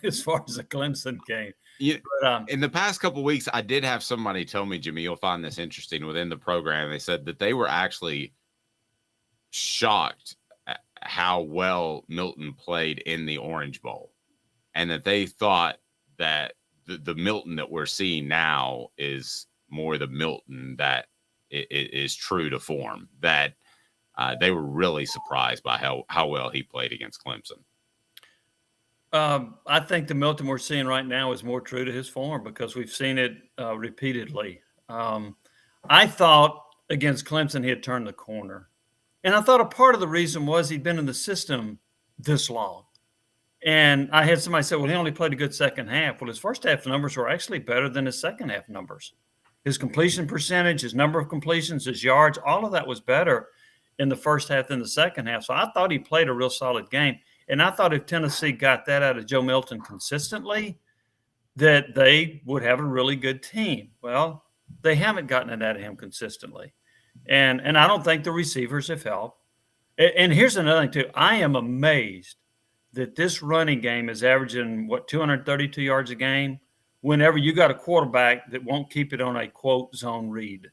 as far as the Clemson game. In the past couple of weeks, I did have somebody tell me, Jimmy, you'll find this interesting within the program. They said that they were actually shocked at how well Milton played in the Orange Bowl, and that they thought that the Milton that we're seeing now is more the Milton that is true to form, that they were really surprised by how well he played against Clemson. I think the Milton we're seeing right now is more true to his form because we've seen it repeatedly. I thought against Clemson he had turned the corner. And I thought a part of the reason was he'd been in the system this long. And I had somebody say, well, he only played a good second half. Well, his first half numbers were actually better than his second half numbers. His completion percentage, his number of completions, his yards, all of that was better in the first half than the second half. So I thought he played a real solid game. And I thought if Tennessee got that out of Joe Milton consistently, that they would have a really good team. Well, they haven't gotten it out of him consistently. And I don't think the receivers have helped. And here's another thing, too. I am amazed that this running game is averaging, 232 yards a game whenever you got a quarterback that won't keep it on a, quote, zone read.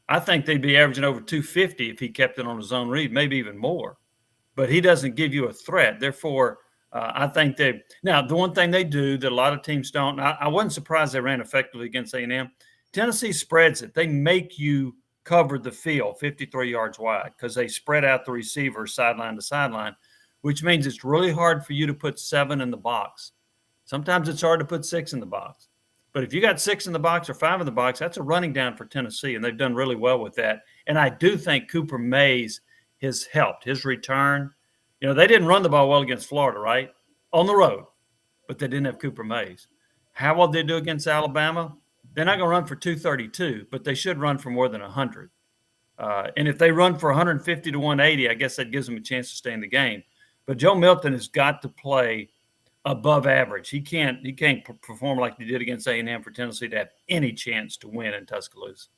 I think they'd be averaging over 250 if he kept it on a zone read, maybe even more. But he doesn't give you a threat. Therefore, I think now, the one thing they do that a lot of teams don't, I wasn't surprised they ran effectively against A&M. Tennessee spreads it. They make you cover the field 53 yards wide because they spread out the receivers sideline to sideline, which means it's really hard for you to put 7 in the box. Sometimes it's hard to put 6 in the box. But if you got 6 in the box or 5 in the box, that's a running down for Tennessee, and they've done really well with that. And I do think Cooper Mays has helped. His return, they didn't run the ball well against Florida, right? On the road, but they didn't have Cooper Mays. How will they do against Alabama? They're not going to run for 232, but they should run for more than 100. And if they run for 150 to 180, I guess that gives them a chance to stay in the game. But Joe Milton has got to play above average. He can't perform like he did against A&M for Tennessee to have any chance to win in Tuscaloosa.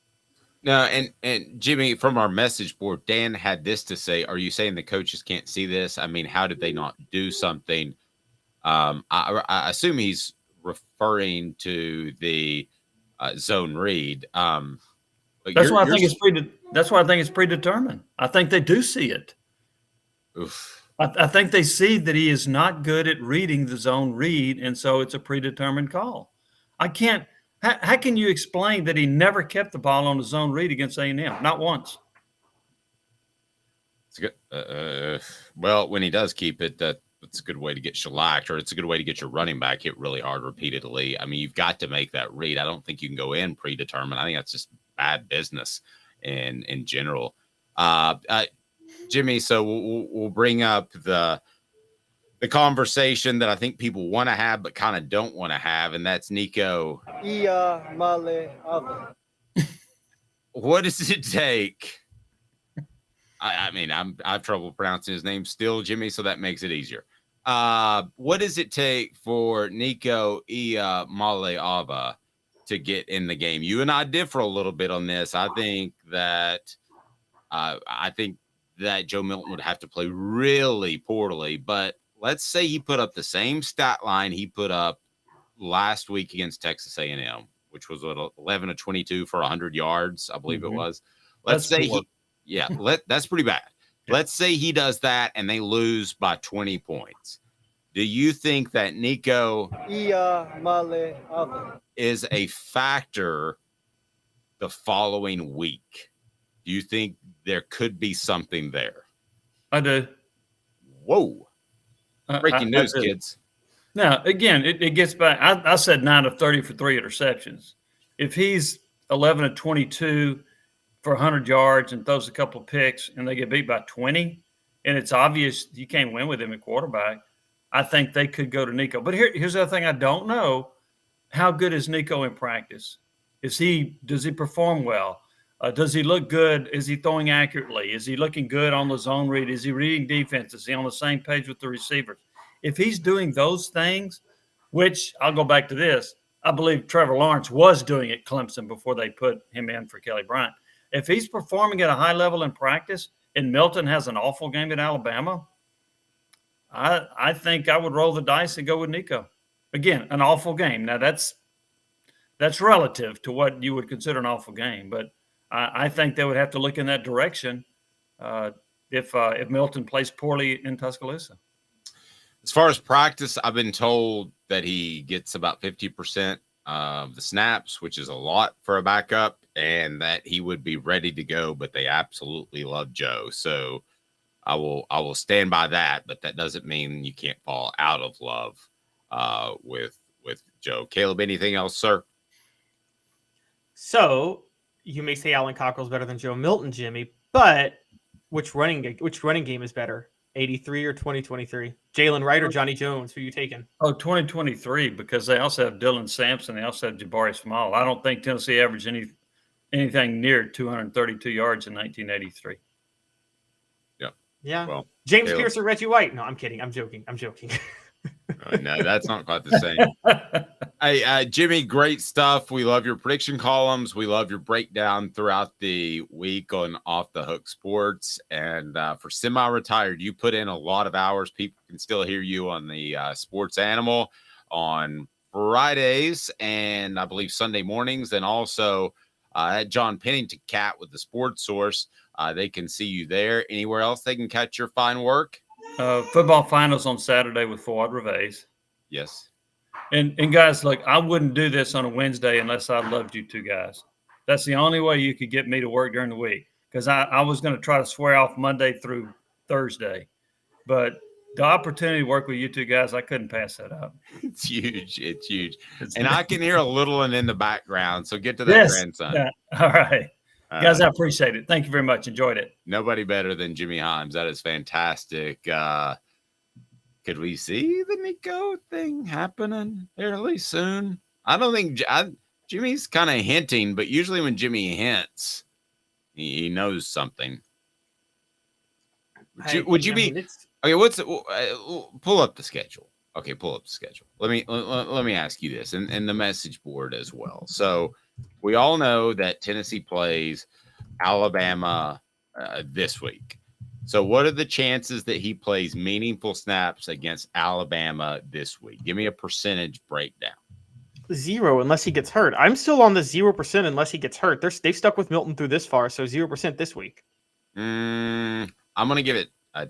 No, and Jimmy, from our message board, Dan had this to say. Are you saying the coaches can't see this? I mean, how did they not do something? I assume he's referring to the zone read. That's why I think it's predetermined. I think they do see it. Oof. I think they see that he is not good at reading the zone read, and so it's a predetermined call. How can you explain that he never kept the ball on the zone read against A&M? Not once. It's good. Well, when he does keep it, that's a good way to get shellacked, or it's a good way to get your running back hit really hard repeatedly. I mean, you've got to make that read. I don't think you can go in predetermined. I think that's just bad business in general. Jimmy, so we'll bring up the conversation that I think people want to have but kind of don't want to have, and that's Nico. What does it take? I mean, I have trouble pronouncing his name still, Jimmy, so that makes it easier. What does it take for Nico Iamaleava to get in the game? You and I differ a little bit on this. I think that Joe Milton would have to play really poorly, but let's say he put up the same stat line he put up last week against Texas A&M, which was 11 of 22 for 100 yards, I believe it was. Let's say that's pretty bad. Yeah. Let's say he does that and they lose by 20 points. Do you think that Nico is a factor the following week? Do you think there could be something there? I do. Whoa. Breaking news, kids. Now, again, it gets back. I said 9 of 30 for 3 interceptions. If he's 11 of 22 for 100 yards and throws a couple of picks and they get beat by 20, and it's obvious you can't win with him at quarterback, I think they could go to Nico. But here's the other thing I don't know. How good is Nico in practice? Does he perform well? Does he look good? Is he throwing accurately? Is he looking good on the zone read? Is he reading defense? Is he on the same page with the receivers? If he's doing those things, which I'll go back to this, I believe Trevor Lawrence was doing at Clemson before they put him in for Kelly Bryant. If he's performing at a high level in practice and Milton has an awful game at Alabama, I think I would roll the dice and go with Nico. Again, an awful game. Now, that's relative to what you would consider an awful game, but I think they would have to look in that direction if Milton plays poorly in Tuscaloosa. As far as practice, I've been told that he gets about 50% of the snaps, which is a lot for a backup, and that he would be ready to go, but they absolutely love Joe. So I will stand by that, but that doesn't mean you can't fall out of love with Joe. Caleb, anything else, sir? So you may say Alan Cockrell's better than Joe Milton, Jimmy, but which running game is better? '83 or 2023? Jaylen Wright or Johnny Jones? Who you taking? Oh, 2023, because they also have Dylan Sampson. They also have Jabari Small. I don't think Tennessee averaged anything near 232 yards in 1983. Yeah. Well, James Pierce or Reggie White? No, I'm kidding. I'm joking. No, that's not quite the same. Hey, Jimmy, great stuff. We love your prediction columns. We love your breakdown throughout the week on Off the Hook Sports. And for semi-retired, you put in a lot of hours. People can still hear you on the Sports Animal on Fridays and I believe Sunday mornings. And also at John Pennington Cat with the Sports Source. They can see you there. Anywhere else they can catch your fine work? Football finals on Saturday with Fuad Reves. Yes. And guys, look, I wouldn't do this on a Wednesday unless I loved you two guys. That's the only way you could get me to work during the week, because I was going to try to swear off Monday through Thursday. But the opportunity to work with you two guys, I couldn't pass that up. It's huge. It's huge. And I can hear a little one in the background. So get to that grandson. Yeah. All right. Guys, I appreciate it. Thank you very much. Enjoyed it. Nobody better than Jimmy Hyams. That is fantastic. Could we see the Nico thing happening fairly soon? I don't think Jimmy's kind of hinting, but usually when Jimmy hints, he knows something. Would you be okay? Pull up the schedule? Okay, pull up the schedule. Let me ask you this, and the message board as well. So we all know that Tennessee plays Alabama this week. So what are the chances that he plays meaningful snaps against Alabama this week? Give me a percentage breakdown. 0 unless he gets hurt. I'm still on the 0% unless he gets hurt. They've stuck with Milton through this far, so 0% this week. I'm going to give it a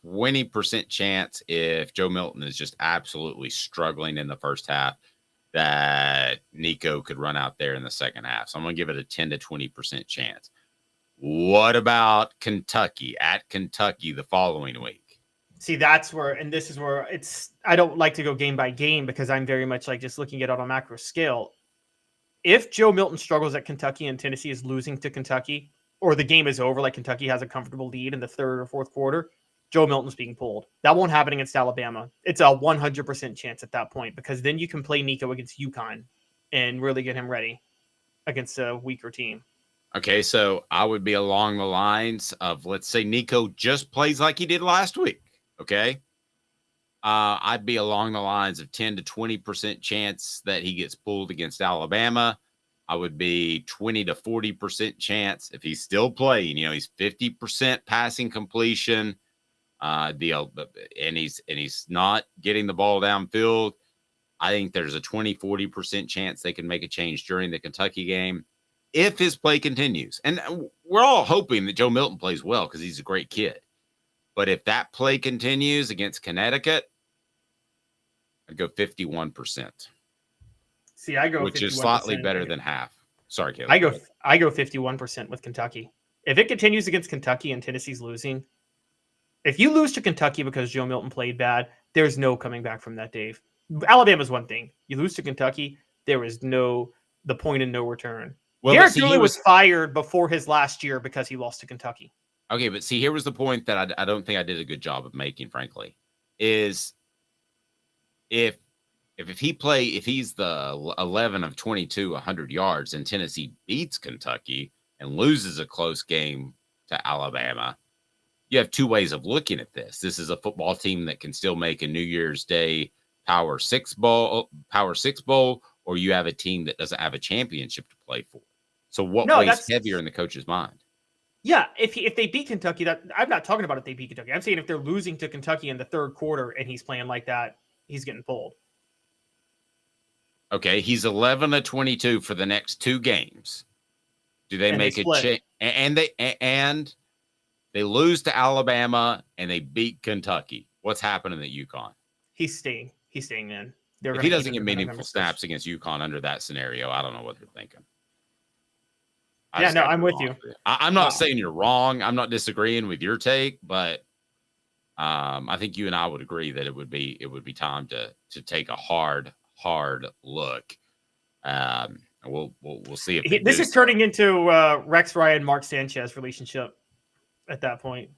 20% chance if Joe Milton is just absolutely struggling in the first half that Nico could run out there in the second half. So I'm going to give it a 10 to 20% chance. What about Kentucky? At Kentucky the following week? See, that's where, and this is where I don't like to go game by game because I'm very much like just looking at it on a macro scale. If Joe Milton struggles at Kentucky and Tennessee is losing to Kentucky, or the game is over, like Kentucky has a comfortable lead in the third or fourth quarter, Joe Milton's being pulled. That won't happen against Alabama. It's a 100% chance at that point, because then you can play Nico against UConn and really get him ready against a weaker team. Okay, so I would be along the lines of, let's say Nico just plays like he did last week, okay? I'd be along the lines of 10 to 20% chance that he gets pulled against Alabama. I would be 20 to 40% chance if he's still playing. You know, he's 50% passing completion, and he's not getting the ball downfield. I think there's a 20, 40% chance they can make a change during the Kentucky game if his play continues. And we're all hoping that Joe Milton plays well because he's a great kid. But if that play continues against Connecticut, I'd go 51%. See, I go, which is slightly better than half. Sorry, Caleb. I go 51% with Kentucky. If it continues against Kentucky and Tennessee's losing, if you lose to Kentucky because Joe Milton played bad, there's no coming back from that, Dave. Alabama's one thing. You lose to Kentucky, there is the point in no return. Well, Garrett Dooley was fired before his last year because he lost to Kentucky. Okay, but see, here was the point that I don't think I did a good job of making, frankly, is if he's the 11 of 22, 100 yards, and Tennessee beats Kentucky and loses a close game to Alabama, you have two ways of looking at this. This is a football team that can still make a New Year's Day Power Six Bowl, or you have a team that doesn't have a championship to play for. So what weighs heavier in the coach's mind? Yeah, if they beat Kentucky, I'm not talking about if they beat Kentucky. I'm saying if they're losing to Kentucky in the third quarter and he's playing like that, he's getting pulled. Okay, he's 11 of 22 for the next two games. Do they make a change? And they lose to Alabama and they beat Kentucky. What's happening at UConn? He's staying. He's staying in. If he doesn't get meaningful snaps against UConn under that scenario, I don't know what they're thinking. I'm with you. I'm not saying you're wrong. I'm not disagreeing with your take, but I think you and I would agree that it would be time to take a hard look. We'll see if this is turning into Rex Ryan, Mark Sanchez relationship at that point.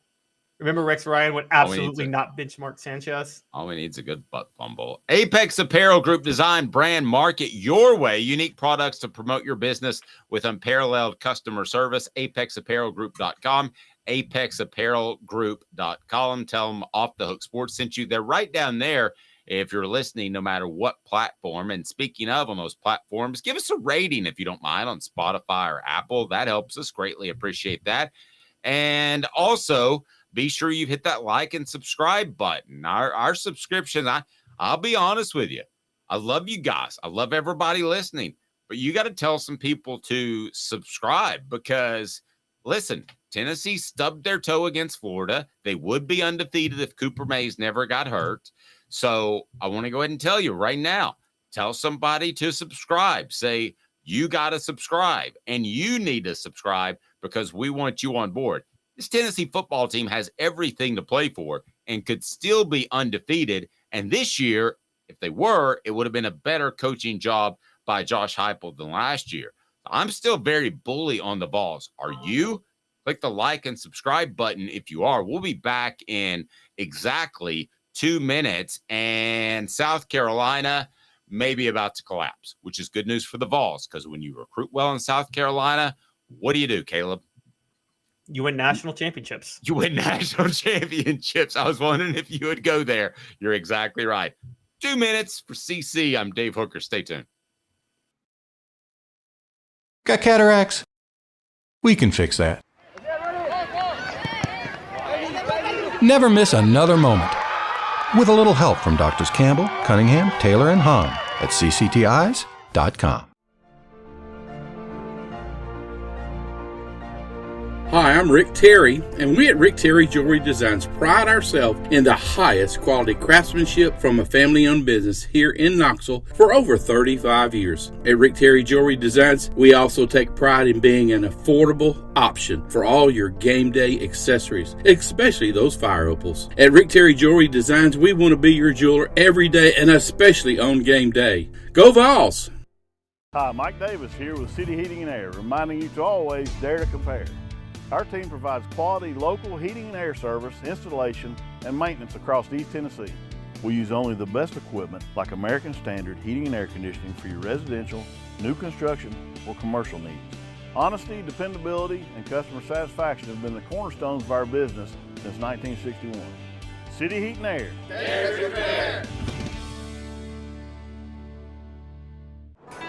Remember, Rex Ryan would absolutely not benchmark Sanchez. All we need is a good butt fumble. Apex Apparel Group, design, brand, market your way. Unique products to promote your business with unparalleled customer service. ApexApparelGroup.com. ApexApparelGroup.com. Tell them Off the Hook Sports sent you. They're right down there if you're listening, no matter what platform. And speaking of on those platforms, give us a rating if you don't mind on Spotify or Apple. That helps us. Greatly appreciate that. And also, be sure you've hit that like and subscribe button. Our subscription, I'll be honest with you. I love you guys. I love everybody listening. But you got to tell some people to subscribe because, listen, Tennessee stubbed their toe against Florida. They would be undefeated if Cooper Mays never got hurt. So I want to go ahead and tell you right now, tell somebody to subscribe. Say, you got to subscribe and you need to subscribe because we want you on board. This Tennessee football team has everything to play for and could still be undefeated. And this year, if they were, it would have been a better coaching job by Josh Heupel than last year. I'm still very bully on the Vols. Are you? Click the like and subscribe button if you are. We'll be back in exactly 2 minutes. And South Carolina may be about to collapse, which is good news for the Vols because when you recruit well in South Carolina, what do, Caleb? You win national championships. You win national championships. I was wondering if you would go there. You're exactly right. 2 minutes for CC. I'm Dave Hooker. Stay tuned. Got cataracts? We can fix that. Never miss another moment. With a little help from Doctors Campbell, Cunningham, Taylor, and Hahn at cctis.com. Hi, I'm Rick Terry, and we at Rick Terry Jewelry Designs pride ourselves in the highest quality craftsmanship from a family-owned business here in Knoxville for over 35 years. At Rick Terry Jewelry Designs, we also take pride in being an affordable option for all your game day accessories, especially those fire opals. At Rick Terry Jewelry Designs, we want to be your jeweler every day and especially on game day. Go Vols! Hi, Mike Davis here with City Heating and Air, reminding you to always dare to compare. Our team provides quality local heating and air service, installation, and maintenance across East Tennessee. We use only the best equipment like American Standard heating and air conditioning for your residential, new construction, or commercial needs. Honesty, dependability, and customer satisfaction have been the cornerstones of our business since 1961. City Heat and Air. Dare to compare.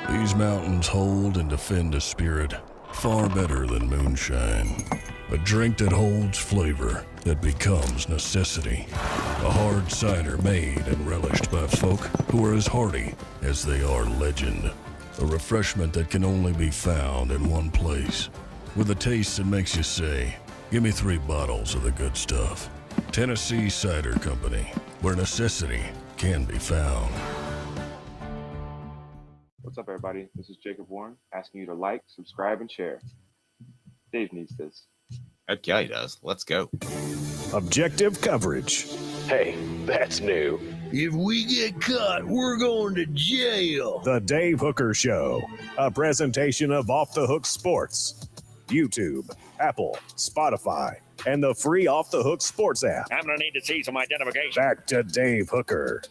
These mountains hold and defend a spirit far better than moonshine. A drink that holds flavor, that becomes necessity. A hard cider made and relished by folk who are as hearty as they are legend. A refreshment that can only be found in one place. With a taste that makes you say, give me 3 bottles of the good stuff. Tennessee Cider Company, where necessity can be found. What's up, everybody? This is Jacob Warren, asking you to like, subscribe, and share. Dave needs this. Okay, he does. Let's go. Objective coverage. Hey, that's new. If we get caught, we're going to jail. The Dave Hooker Show, a presentation of Off the Hook Sports. YouTube, Apple, Spotify, and the free Off the Hook Sports app. I'm going to need to see some identification. Back to Dave Hooker.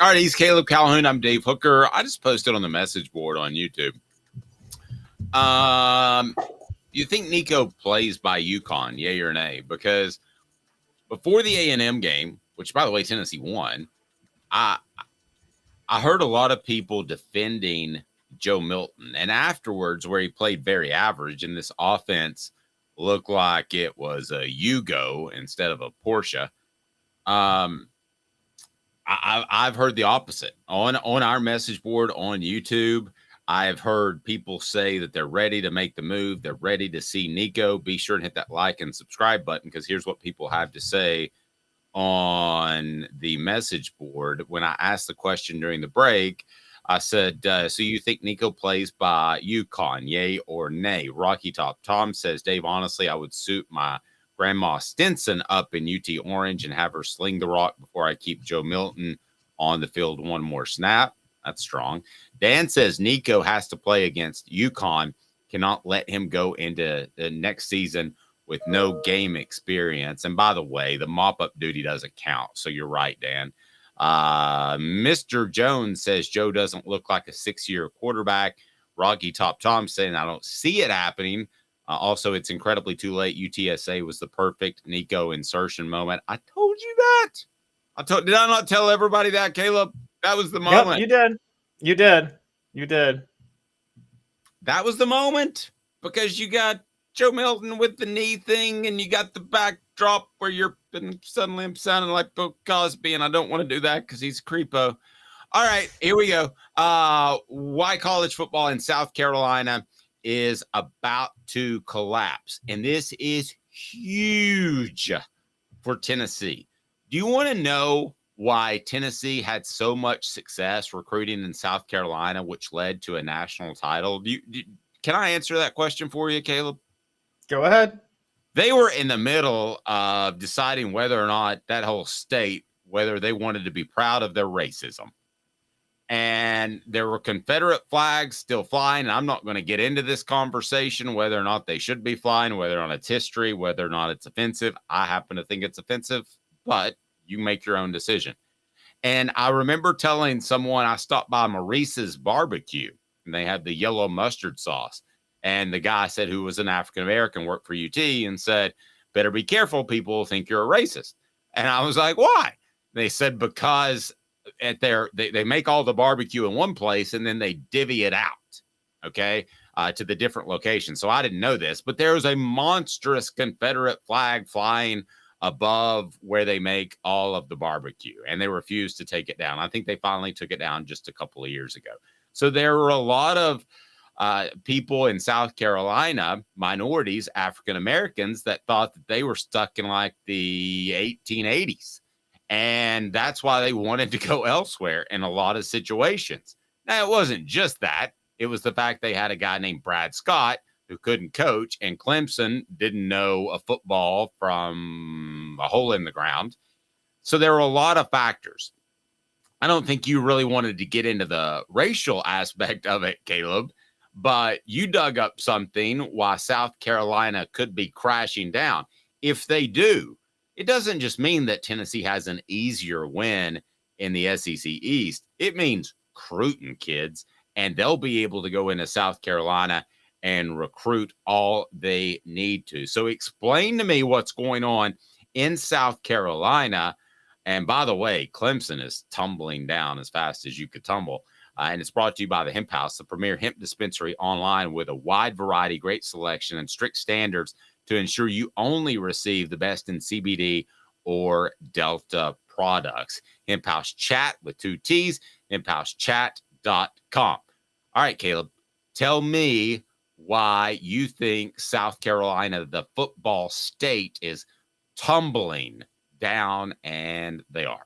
All right, he's Caleb Calhoun. I'm Dave Hooker. I just posted on the message board on YouTube. You think Nico plays by UConn, yay or nay? Because before the A&M game, which, by the way, Tennessee won, I heard a lot of people defending Joe Milton. And afterwards, where he played very average, and this offense looked like it was a Yugo instead of a Porsche, I've heard the opposite. On our message board on YouTube, I've heard people say that they're ready to make the move. They're ready to see Nico. Be sure and hit that like and subscribe button because here's what people have to say on the message board. When I asked the question during the break, I said, so you think Nico plays by UConn, yay or nay? Rocky Top Tom says, Dave, honestly, I would suit my Grandma Stinson up in UT Orange and have her sling the rock before I keep Joe Milton on the field one more snap. That's strong. Dan says Nico has to play against UConn. Cannot let him go into the next season with no game experience. And by the way, the mop-up duty doesn't count. So you're right, Dan. Mr. Jones says Joe doesn't look like a 6-year quarterback. Rocky Top Tom saying I don't see it happening. Also, it's incredibly too late. UTSA was the perfect Nico insertion moment. I told you that. Did I not tell everybody that, Caleb? That was the moment. Yep, you did. You did. You did. That was the moment because you got Joe Milton with the knee thing and you got the backdrop where you're suddenly sounding like Bill Cosby, and I don't want to do that because he's a creepo. All right, here we go. Why college football in South Carolina is about to collapse, and this is huge for Tennessee. Do you want to know why Tennessee had so much success recruiting in South Carolina, which led to a national title? Can I answer that question for you, Caleb? Go ahead. They were in the middle of deciding whether or not that whole state, whether they wanted to be proud of their racism. And there were Confederate flags still flying. And I'm not going to get into this conversation, whether or not they should be flying, whether or not it's history, whether or not it's offensive. I happen to think it's offensive, but you make your own decision. And I remember telling someone I stopped by Maurice's barbecue and they had the yellow mustard sauce. And the guy said, who was an African-American, worked for UT, and said, better be careful. People will think you're a racist. And I was like, why? They said, because they make all the barbecue in one place and then they divvy it out, okay, to the different locations. So I didn't know this, but there was a monstrous Confederate flag flying above where they make all of the barbecue, and they refused to take it down. I think they finally took it down just a couple of years ago. So there were a lot of people in South Carolina, minorities, African Americans, that thought that they were stuck in like the 1880s. And that's why they wanted to go elsewhere in a lot of situations. Now, it wasn't just that. It was the fact they had a guy named Brad Scott who couldn't coach, and Clemson didn't know a football from a hole in the ground. So there were a lot of factors. I don't think you really wanted to get into the racial aspect of it, Caleb, but you dug up something why South Carolina could be crashing down. If they do, it doesn't just mean that Tennessee has an easier win in the SEC East. It means recruiting kids, and they'll be able to go into South Carolina and recruit all they need to. So explain to me what's going on in South Carolina. And by the way, Clemson is tumbling down as fast as you could tumble. And it's brought to you by the Hemp House, the premier hemp dispensary online with a wide variety, great selection, and strict standards to ensure you only receive the best in CBD or Delta products. Hemp House Chat with 2 T's, hemphousechat.com. All right, Caleb, tell me why you think South Carolina, the football state, is tumbling down, and they are.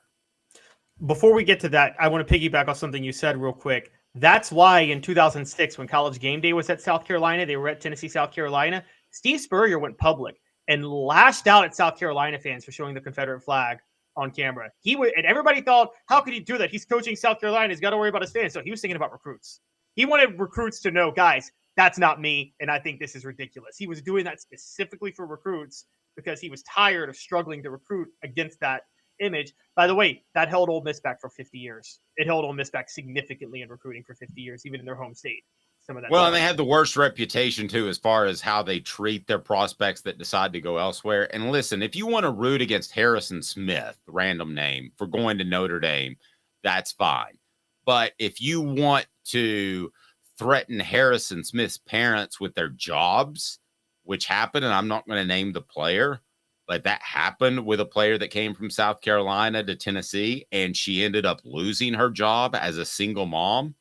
Before we get to that, I want to piggyback off something you said real quick. That's why in 2006, when College Game Day was at South Carolina, they were at Tennessee, South Carolina, Steve Spurrier went public and lashed out at South Carolina fans for showing the Confederate flag on camera. And everybody thought, how could he do that? He's coaching South Carolina. He's got to worry about his fans. So he was thinking about recruits. He wanted recruits to know, guys, that's not me, and I think this is ridiculous. He was doing that specifically for recruits because he was tired of struggling to recruit against that image. By the way, that held Ole Miss back for 50 years. It held Ole Miss back significantly in recruiting for 50 years, even in their home state. Some of that. Well, and they have the worst reputation, too, as far as how they treat their prospects that decide to go elsewhere. And listen, if you want to root against Harrison Smith, random name, for going to Notre Dame, that's fine. But if you want to threaten Harrison Smith's parents with their jobs, which happened, and I'm not going to name the player, but that happened with a player that came from South Carolina to Tennessee, and she ended up losing her job as a single mom.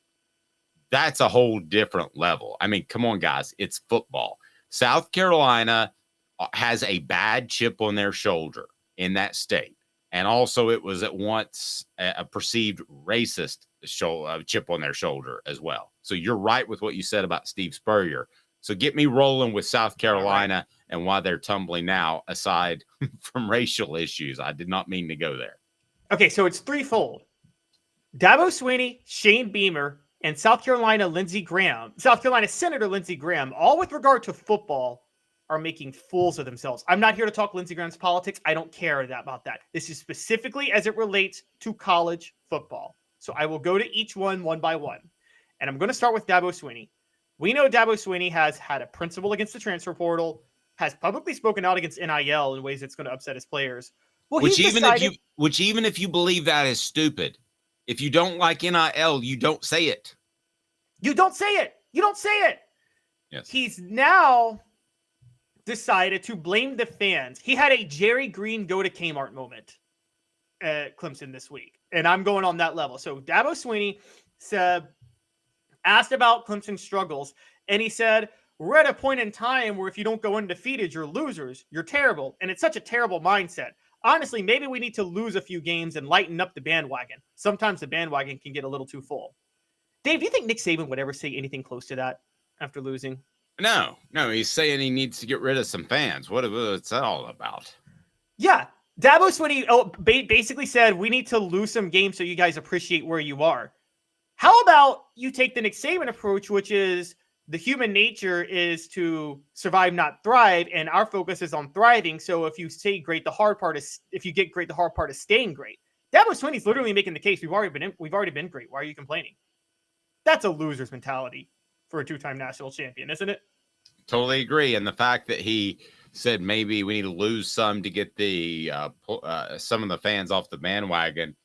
That's a whole different level. I mean, come on, guys. It's football. South Carolina has a bad chip on their shoulder in that state. And also it was at once a perceived racist chip on their shoulder as well. So you're right with what you said about Steve Spurrier. So get me rolling with South Carolina and why they're tumbling now, aside from racial issues. I did not mean to go there. Okay, so it's threefold. Dabo Swinney, Shane Beamer, and South Carolina Senator Lindsey Graham, all with regard to football, are making fools of themselves. I'm not here to talk Lindsey Graham's politics. I don't care about that. This is specifically as it relates to college football. So I will go to each one by one. And I'm going to start with Dabo Swinney. We know Dabo Swinney has had a principle against the transfer portal, has publicly spoken out against NIL in ways that's going to upset his players. Well, which even if you believe that is stupid, if you don't like NIL, you don't say it. You don't say it. You don't say it. Yes. He's now decided to blame the fans. He had a Jerry Green go to Kmart moment at Clemson this week. And I'm going on that level. So Dabo Swinney said, asked about Clemson's struggles, and he said, we're at a point in time where if you don't go undefeated, you're losers. You're terrible. And it's such a terrible mindset. Honestly, maybe we need to lose a few games and lighten up the bandwagon. Sometimes the bandwagon can get a little too full. Dave, do you think Nick Saban would ever say anything close to that after losing? No, he's saying he needs to get rid of some fans. What's that all about? Yeah. Dabo Swinney basically said, we need to lose some games so you guys appreciate where you are. How about you take the Nick Saban approach, which is the human nature is to survive, not thrive, and our focus is on thriving. So if you stay great, if you get great, the hard part is staying great. Dabo Swinney's literally making the case. We've already been great. Why are you complaining? That's a loser's mentality for a two-time national champion, isn't it? Totally agree. And the fact that he said maybe we need to lose some to get the some of the fans off the bandwagon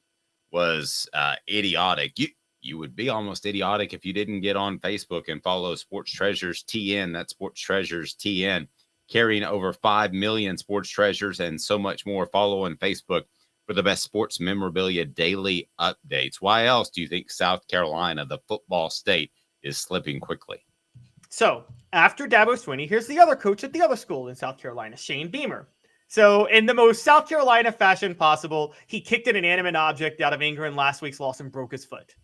was idiotic. You would be almost idiotic if you didn't get on Facebook and follow Sports Treasures TN. That's Sports Treasures TN, carrying over 5 million sports treasures and so much more. Follow on Facebook for the best sports memorabilia daily updates. Why else do you think South Carolina, the football state, is slipping quickly? So after Dabo Swinney, here's the other coach at the other school in South Carolina, Shane Beamer. So in the most South Carolina fashion possible, he kicked an inanimate object out of anger in last week's loss and broke his foot.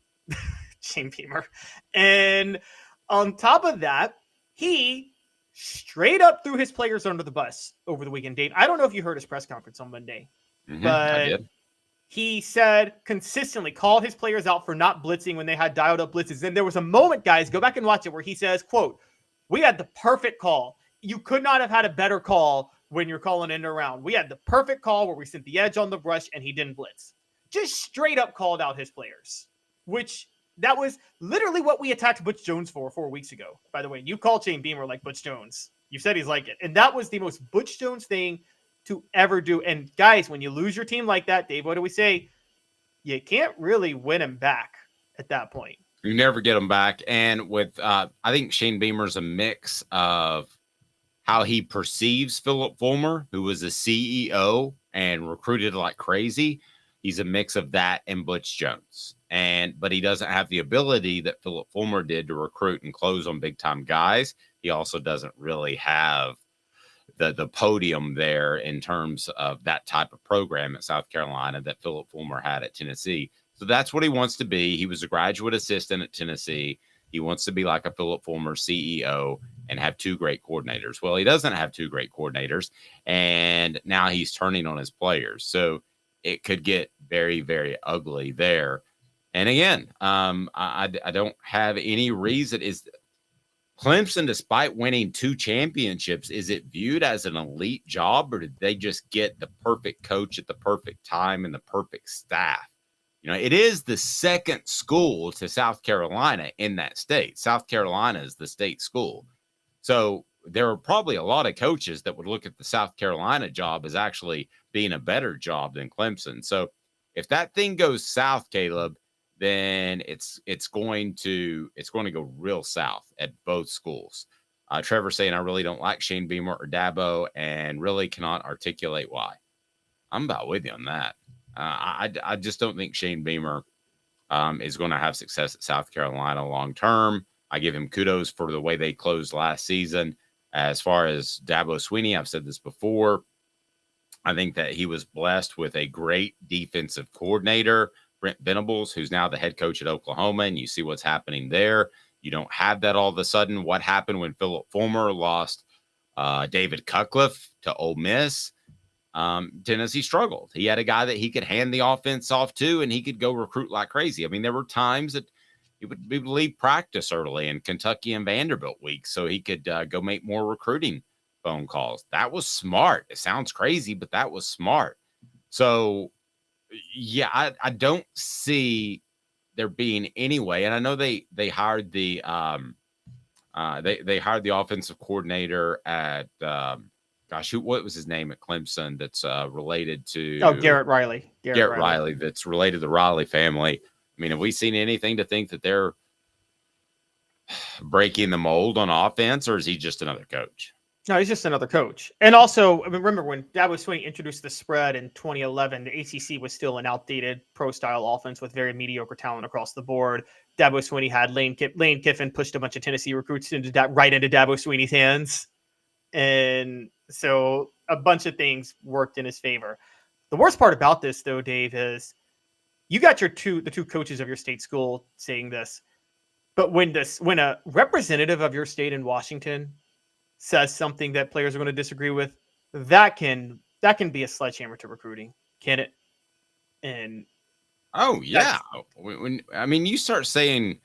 Shane Beamer. And on top of that, he straight up threw his players under the bus over the weekend. Dave, I don't know if you heard his press conference on Monday, but he said consistently called his players out for not blitzing when they had dialed up blitzes. And there was a moment, guys, go back and watch it, where he says, quote, we had the perfect call. You could not have had a better call when you're calling in around. We had the perfect call where we sent the edge on the rush and he didn't blitz. Just straight up called out his players, which that was literally what we attacked Butch Jones for 4 weeks ago. By the way, you called Shane Beamer like Butch Jones. You said he's like it. And that was the most Butch Jones thing to ever do. And guys, when you lose your team like that, Dave, what do we say? You can't really win him back at that point. You never get him back. And with, I think Shane Beamer's a mix of how he perceives Philip Fulmer, who was a CEO and recruited like crazy. He's a mix of that and Butch Jones. But he doesn't have the ability that Philip Fulmer did to recruit and close on big time guys. He also doesn't really have the podium there in terms of that type of program at South Carolina that Philip Fulmer had at Tennessee. So that's what he wants to be. He was a graduate assistant at Tennessee. He wants to be like a Philip Fulmer CEO and have two great coordinators. Well, he doesn't have two great coordinators, and now he's turning on his players. So it could get very, very ugly there. And again, I don't have any reason. Is Clemson, despite winning 2 championships, is it viewed as an elite job, or did they just get the perfect coach at the perfect time and the perfect staff? You know, it is the second school to South Carolina in that state. South Carolina is the state school. So there are probably a lot of coaches that would look at the South Carolina job as actually being a better job than Clemson. So if that thing goes south, Caleb, then it's going to go real south at both schools. Trevor saying, I really don't like Shane Beamer or Dabo and really cannot articulate why. I'm about with you on that. I just don't think Shane Beamer is going to have success at South Carolina long term. I give him kudos for the way they closed last season. As far as Dabo Swinney, I've said this before. I think that he was blessed with a great defensive coordinator, Brent Venables, who's now the head coach at Oklahoma, and you see what's happening there. You don't have that all of a sudden. What happened when Philip Fulmer lost David Cutcliffe to Ole Miss? Tennessee struggled. He had a guy that he could hand the offense off to, and he could go recruit like crazy. I mean, there were times that he would leave practice early in Kentucky and Vanderbilt weeks so he could go make more recruiting phone calls. That was smart. It sounds crazy, but that was smart. So, yeah, I don't see there being any way. And I know they hired the they hired the offensive coordinator at what was his name at Clemson? That's related to Garrett Riley. Garrett Riley. That's related to the Riley family. I mean, have we seen anything to think that they're breaking the mold on offense, or is he just another coach? No, he's just another coach. And also, I mean, remember when Dabo Swinney introduced the spread in 2011, the ACC was still an outdated pro-style offense with very mediocre talent across the board. Dabo Swinney had Lane Kiffin pushed a bunch of Tennessee recruits right into Dabo Swinney's hands. And so a bunch of things worked in his favor. The worst part about this, though, Dave, is you got the two coaches of your state school saying this. But when a representative of your state in Washington says something that players are going to disagree with, that can be a sledgehammer to recruiting, can it? And when you start saying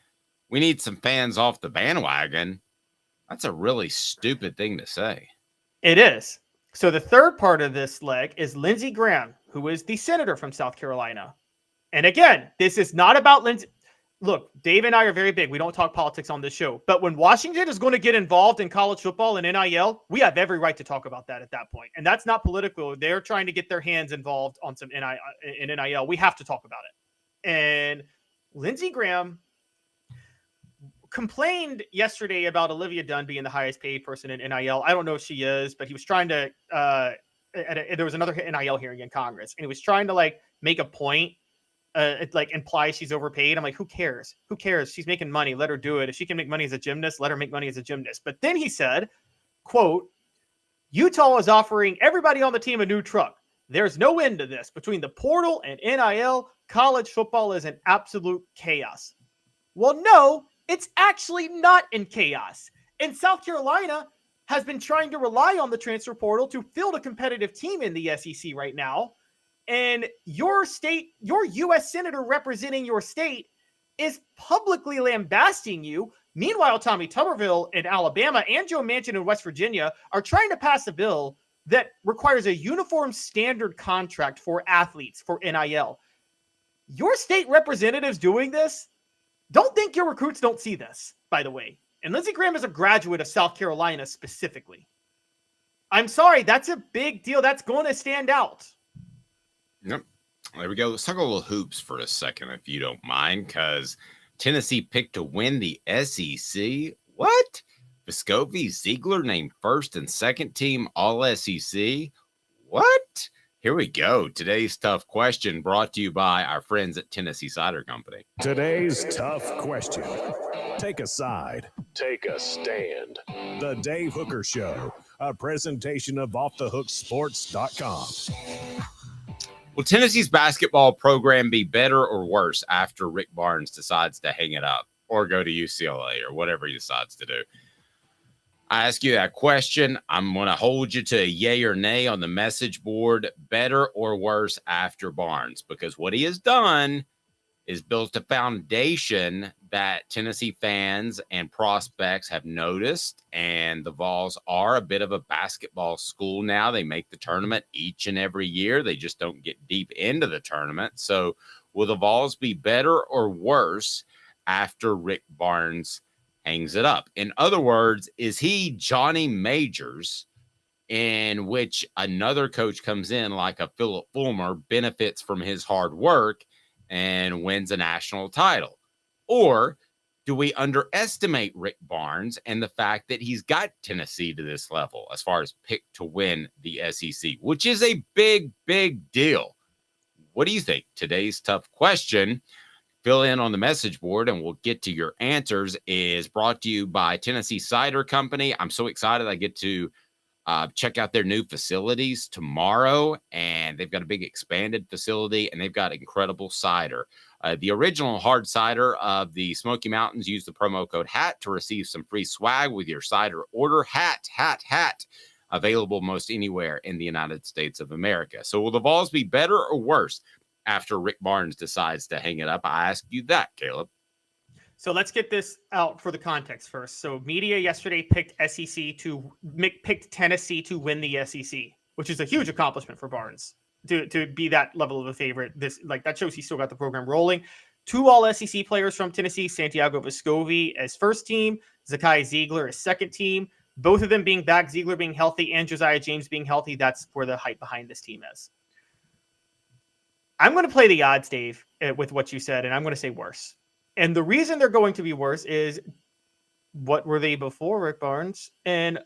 we need some fans off the bandwagon, that's a really stupid thing to say. It is. So the third part of this leg is Lindsey Graham, who is the senator from South Carolina. And again, this is not about Lindsey. Look, Dave and I are very big. We don't talk politics on this show. But when Washington is going to get involved in college football and NIL, we have every right to talk about that at that point. And that's not political. They're trying to get their hands involved on some NIL. We have to talk about it. And Lindsey Graham complained yesterday about Olivia Dunn being the highest paid person in NIL. I don't know if she is, but he was trying to there was another NIL hearing in Congress, and he was trying to make a point. It implies she's overpaid. I'm like, who cares? Who cares? She's making money. Let her do it. If she can make money as a gymnast, let her make money as a gymnast. But then he said, quote, Utah is offering everybody on the team a new truck. There's no end to this. Between the portal and NIL, college football is in absolute chaos. Well, no, it's actually not in chaos. And South Carolina has been trying to rely on the transfer portal to field a competitive team in the SEC right now. And your state, your U.S. senator representing your state is publicly lambasting you. Meanwhile, Tommy Tuberville in Alabama and Joe Manchin in West Virginia are trying to pass a bill that requires a uniform standard contract for athletes for NIL. Your state representatives doing this, don't think your recruits don't see this, by the way. And Lindsey Graham is a graduate of South Carolina specifically. I'm sorry, that's a big deal. That's going to stand out. Yep. There we go. Let's talk a little hoops for a second, if you don't mind, because Tennessee picked to win the SEC. What? Vescovi, Ziegler named first and second team All-SEC. What? Here we go. Today's tough question brought to you by our friends at Tennessee Cider Company. Today's tough question. Take a side. Take a stand. The Dave Hooker Show, a presentation of offthehooksports.com. Will Tennessee's basketball program be better or worse after Rick Barnes decides to hang it up or go to UCLA or whatever he decides to do? I ask you that question. I'm going to hold you to a yay or nay on the message board. Better or worse after Barnes? Because what he has done is built a foundation that Tennessee fans and prospects have noticed. And the Vols are a bit of a basketball school now. They make the tournament each and every year. They just don't get deep into the tournament. So will the Vols be better or worse after Rick Barnes hangs it up? In other words, is he Johnny Majors, in which another coach comes in like a Philip Fulmer, benefits from his hard work, and wins a national title? Or do we underestimate Rick Barnes and the fact that he's got Tennessee to this level as far as pick to win the SEC, which is a big, big deal? What do you think? Today's tough question, fill in on the message board and we'll get to your answers, is brought to you by Tennessee Cider Company. I'm so excited I get to check out their new facilities tomorrow, and they've got a big expanded facility, and they've got incredible cider. The original hard cider of the Smoky Mountains. Use the promo code HAT to receive some free swag with your cider order. HAT. Available most anywhere in the United States of America. So will the Vols be better or worse after Rick Barnes decides to hang it up? I ask you that, Caleb. So let's get this out for the context first. So media yesterday picked Tennessee to win the SEC, which is a huge accomplishment for Barnes to be that level of a favorite. That shows he still got the program rolling. 2 all-SEC players from Tennessee, Santiago Vescovi as first team, Zakai Ziegler as second team. Both of them being back, Ziegler being healthy and Josiah James being healthy. That's where the hype behind this team is. I'm going to play the odds, Dave, with what you said, and I'm going to say worse. And the reason they're going to be worse is what were they before Rick Barnes? And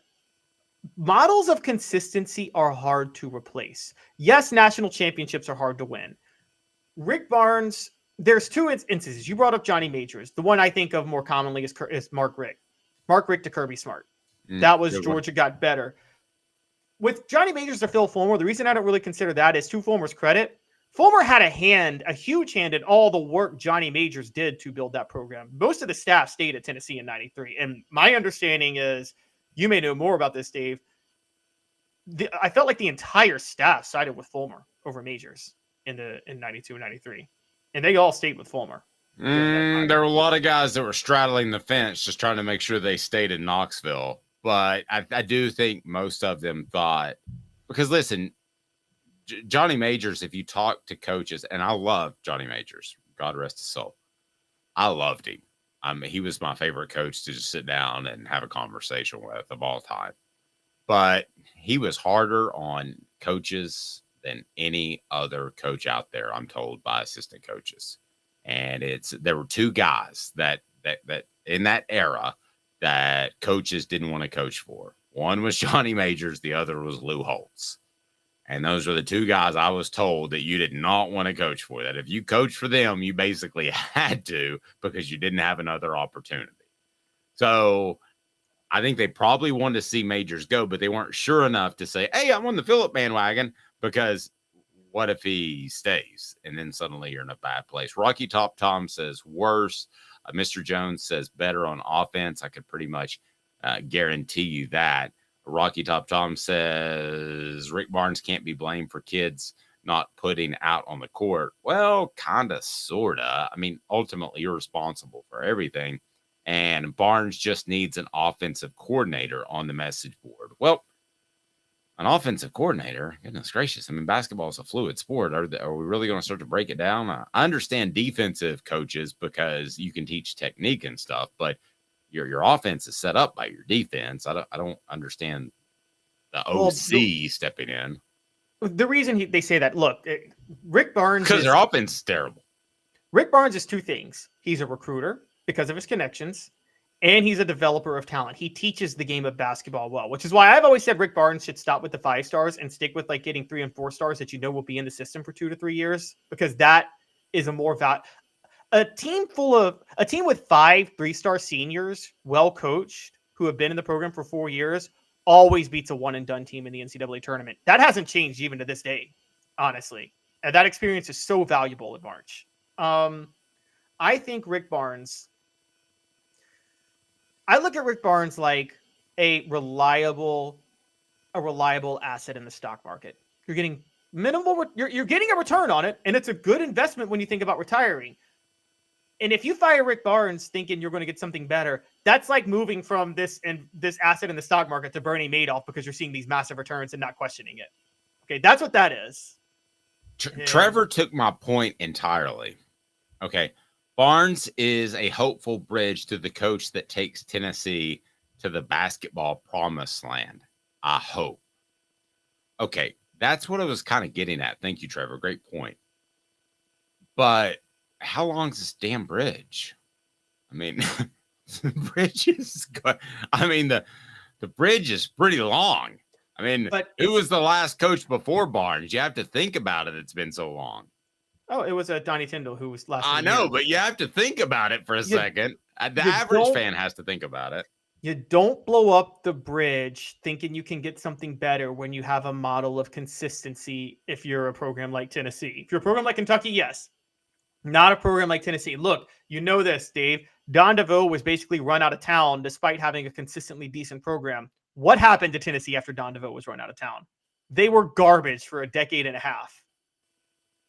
models of consistency are hard to replace. Yes, national championships are hard to win. Rick Barnes, there's 2 instances. You brought up Johnny Majors. The one I think of more commonly is Mark Richt. Mark Richt to Kirby Smart. That was Georgia got better. With Johnny Majors to Phil Fulmer, the reason I don't really consider that is to Fulmer's credit. Fulmer had a huge hand in all the work Johnny Majors did to build that program. Most of the staff stayed at Tennessee in 93. And my understanding is, you may know more about this, Dave. I felt like the entire staff sided with Fulmer over Majors in 92 and 93. And they all stayed with Fulmer. There were a lot of guys that were straddling the fence just trying to make sure they stayed in Knoxville. But I do think most of them thought, because listen, Johnny Majors, if you talk to coaches, and I love Johnny Majors, God rest his soul. I loved him. I mean, he was my favorite coach to just sit down and have a conversation with of all time. But he was harder on coaches than any other coach out there, I'm told by assistant coaches. And there were 2 guys that in that era that coaches didn't want to coach for. One was Johnny Majors, the other was Lou Holtz. And those were the 2 guys I was told that you did not want to coach for. That if you coached for them, you basically had to because you didn't have another opportunity. So I think they probably wanted to see Majors go, but they weren't sure enough to say, hey, I'm on the Phillip bandwagon, because what if he stays? And then suddenly you're in a bad place. Rocky Top Tom says worse. Mr. Jones says better on offense. I could pretty much guarantee you that. Rocky Top Tom says Rick Barnes can't be blamed for kids not putting out on the court. Well, kind of, sort of. I mean, ultimately, you're responsible for everything. And Barnes just needs an offensive coordinator on the message board. Well, an offensive coordinator, goodness gracious. I mean, basketball is a fluid sport. Are we really going to start to break it down? I understand defensive coaches because you can teach technique and stuff, but your offense is set up by your defense. I don't understand the OC stepping in. The reason they say that, look, Rick Barnes, because their offense is terrible. Rick Barnes is 2 things. He's a recruiter because of his connections, and he's a developer of talent. He teaches the game of basketball well, which is why I've always said Rick Barnes should stop with the 5 stars and stick with getting 3 and 4 stars that will be in the system for 2 to 3 years, because that is a more a team with 5 3-star seniors, well coached, who have been in the program for 4 years, always beats a one and done team in the NCAA tournament. That hasn't changed even to this day, honestly. And that experience is so valuable in March. I think Rick Barnes, I look at Rick Barnes like a reliable asset in the stock market. You're getting you're getting a return on it, and it's a good investment when you think about retiring. And if you fire Rick Barnes thinking you're going to get something better, that's like moving from this asset in the stock market to Bernie Madoff because you're seeing these massive returns and not questioning it. Okay, that's what that is. Trevor took my point entirely. Okay, Barnes is a hopeful bridge to the coach that takes Tennessee to the basketball promised land. I hope. Okay, that's what I was kind of getting at. Thank you, Trevor. Great point. But how long is this damn bridge? I mean, the bridge is good. I mean, the bridge is pretty long. I mean, who was the last coach before Barnes? You have to think about it. It's been so long. Oh, it was Donnie Tyndall who was last. I know, but you have to think about it for a second. The average fan has to think about it. You don't blow up the bridge thinking you can get something better when you have a model of consistency. If you're a program like Tennessee, if you're a program like Kentucky, yes. Not a program like Tennessee. Look, you know this, Dave. Don DeVoe was basically run out of town despite having a consistently decent program. What happened to Tennessee after Don DeVoe was run out of town? They were garbage for a decade and a half.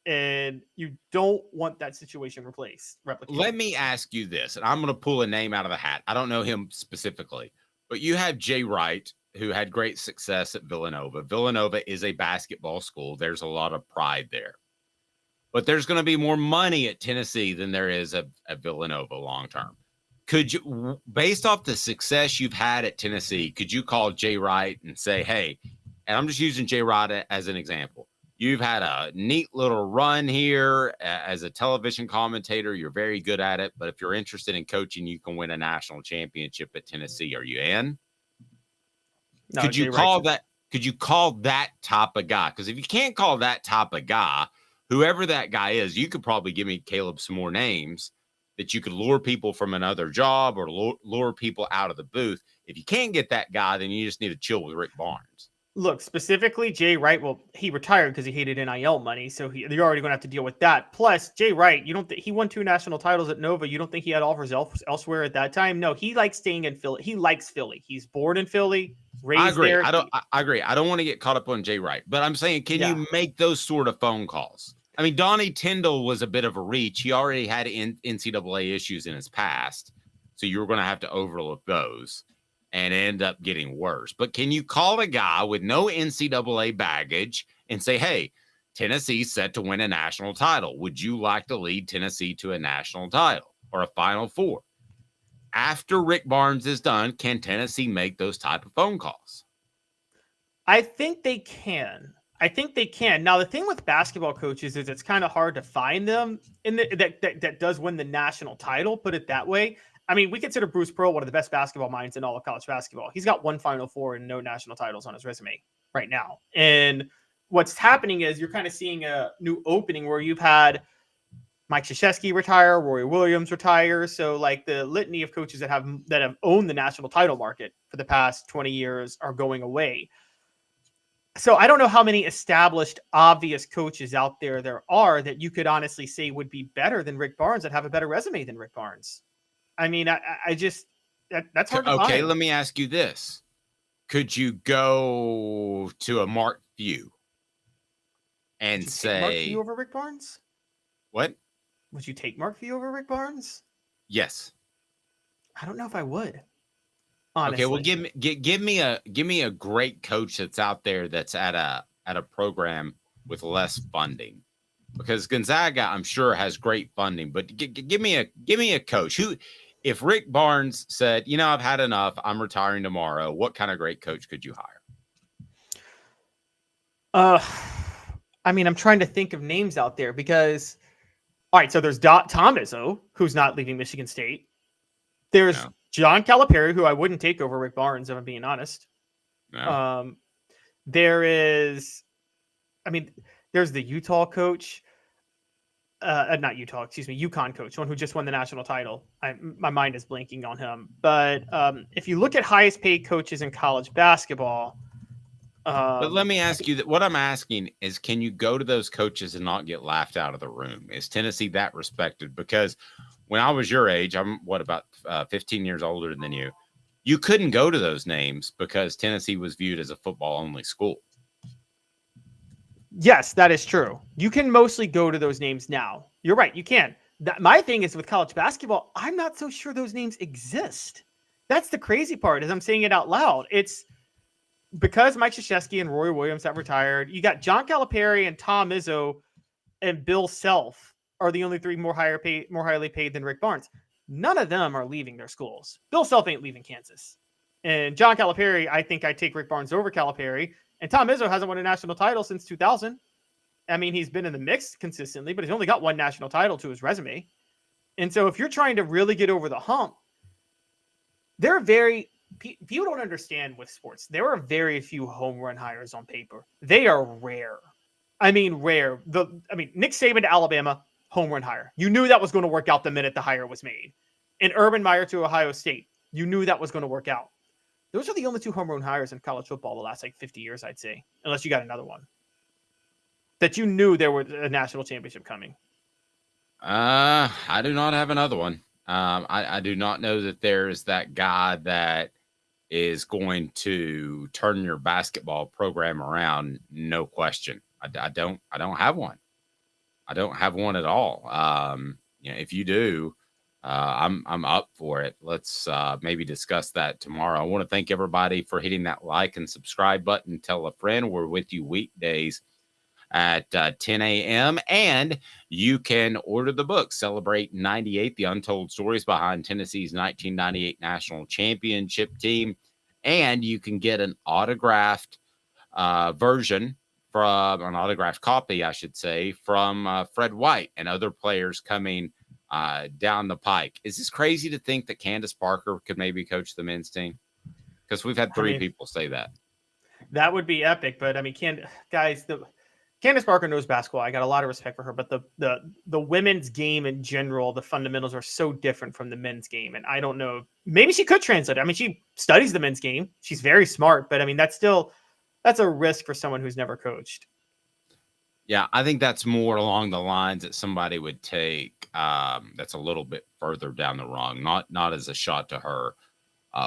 and you don't want that situation replicated. Let me ask you this, and I'm going to pull a name out of the hat. I don't know him specifically, but you have Jay Wright, who had great success at Villanova. Villanova is a basketball school. There's a lot of pride there. But there's going to be more money at Tennessee than there is at Villanova long term. Could you, based off the success you've had at Tennessee, could you call Jay Wright and say, hey, and I'm just using Jay Wright as an example. You've had a neat little run here as a television commentator. You're very good at it. But if you're interested in coaching, you can win a national championship at Tennessee. Are you in? No, Could you Jay call Wright's that? Could you call that type of guy? Because if you can't call that type of guy, whoever that guy is, you could probably give me, Caleb, some more names that you could lure people from another job or lure people out of the booth. If you can't get that guy, then you just need to chill with Rick Barnes. Look, specifically, Jay Wright, well, he retired because he hated NIL money, so you're already going to have to deal with that. Plus, Jay Wright, he won 2 national titles at Nova. You don't think he had offers elsewhere at that time? No, he likes staying in Philly. He likes Philly. He's born in Philly, raised I agree. there. I agree. I don't want to get caught up on Jay Wright, but I'm saying, can you make those sort of phone calls? I mean, Donnie Tyndall was a bit of a reach. He already had NCAA issues in his past, so you were going to have to overlook those and end up getting worse. But can you call a guy with no NCAA baggage and say, hey, Tennessee's set to win a national title. Would you like to lead Tennessee to a national title or a Final Four? After Rick Barnes is done, can Tennessee make those type of phone calls? I think they can. Now, the thing with basketball coaches is it's kind of hard to find them that does win the national title, put it that way. I mean, we consider Bruce Pearl one of the best basketball minds in all of college basketball. He's got 1 Final Four and no national titles on his resume right now. And what's happening is you're kind of seeing a new opening where you've had Mike Krzyzewski retire, Roy Williams retire. So like the litany of coaches that have owned the national title market for the past 20 years are going away. So I don't know how many established, obvious coaches out there are that you could honestly say would be better than Rick Barnes, that have a better resume than Rick Barnes. I mean, I just that's hard to find. Okay, let me ask you this. Could you go to a Mark Few and say Mark Few over Rick Barnes? What? Would you take Mark Few over Rick Barnes? Yes. I don't know if I would. Honestly. Okay, well, give me a great coach that's out there that's at a program with less funding, because Gonzaga, I'm sure, has great funding. But give me a coach who, if Rick Barnes said, you know, I've had enough, I'm retiring tomorrow, what kind of great coach could you hire? I mean, I'm trying to think of names out there because, all right, so there's Tom Izzo, who's not leaving Michigan State. There's John Calipari, who I wouldn't take over Rick Barnes, if I'm being honest. No. There's the Utah coach. Not Utah, excuse me, UConn coach, one who just won the national title. My mind is blanking on him. But if you look at highest paid coaches in college basketball. But let me ask you that. What I'm asking is, can you go to those coaches and not get laughed out of the room? Is Tennessee that respected? Because when I was your age, I'm about 15 years older than you. You couldn't go to those names because Tennessee was viewed as a football-only school. Yes, that is true. You can mostly go to those names now. You're right. You can. My thing is with college basketball, I'm not so sure those names exist. That's the crazy part, is I'm saying it out loud. It's because Mike Krzyzewski and Roy Williams have retired. You got John Calipari and Tom Izzo and Bill Self are the only 3 more highly paid than Rick Barnes. None of them are leaving their schools. Bill Self ain't leaving Kansas. And John Calipari, I think I'd take Rick Barnes over Calipari. And Tom Izzo hasn't won a national title since 2000. I mean, he's been in the mix consistently, but he's only got 1 national title to his resume. And so if you're trying to really get over the hump, people don't understand with sports. There are very few home run hires on paper. They are rare. I mean, rare. Nick Saban to Alabama, home run hire. You knew that was going to work out the minute the hire was made. And Urban Meyer to Ohio State, you knew that was going to work out. Those are the only 2 home run hires in college football the last 50 years, I'd say, unless you got another one that you knew there was a national championship coming. I do not have another one. I do not know that there's that guy that is going to turn your basketball program around. No question. I don't have one. I don't have one at all. If you do, I'm up for it. Let's maybe discuss that tomorrow. I want to thank everybody for hitting that like and subscribe button. Tell a friend. We're with you weekdays at 10 a.m. And you can order the book, Celebrate 98, the untold stories behind Tennessee's 1998 national championship team. And you can get an autographed version from an autographed copy, I should say, from Fred White and other players coming down the pike. Is this crazy to think that Candace Parker could maybe coach the men's team? Because we've had three people say that. That would be epic. But I mean, Candace Parker knows basketball. I got a lot of respect for her, but the women's game in general, the fundamentals are so different from the men's game. And I don't know, maybe she could translate it. I mean, she studies the men's game. She's very smart, but I mean, that's a risk for someone who's never coached. Yeah, I think that's more along the lines that somebody would take that's a little bit further down the rung, not as a shot to her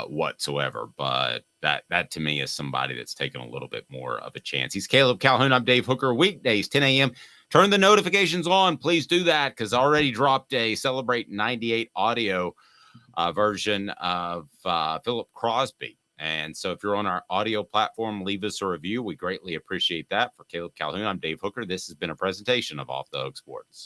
whatsoever, but that to me is somebody that's taken a little bit more of a chance. He's Caleb Calhoun. I'm Dave Hooker. Weekdays, 10 a.m. Turn the notifications on. Please do that, because I already dropped a Celebrate 98 audio version of Philip Crosby. And so if you're on our audio platform, leave us a review. We greatly appreciate that. For Caleb Calhoun, I'm Dave Hooker. This has been a presentation of Off the Hook Sports.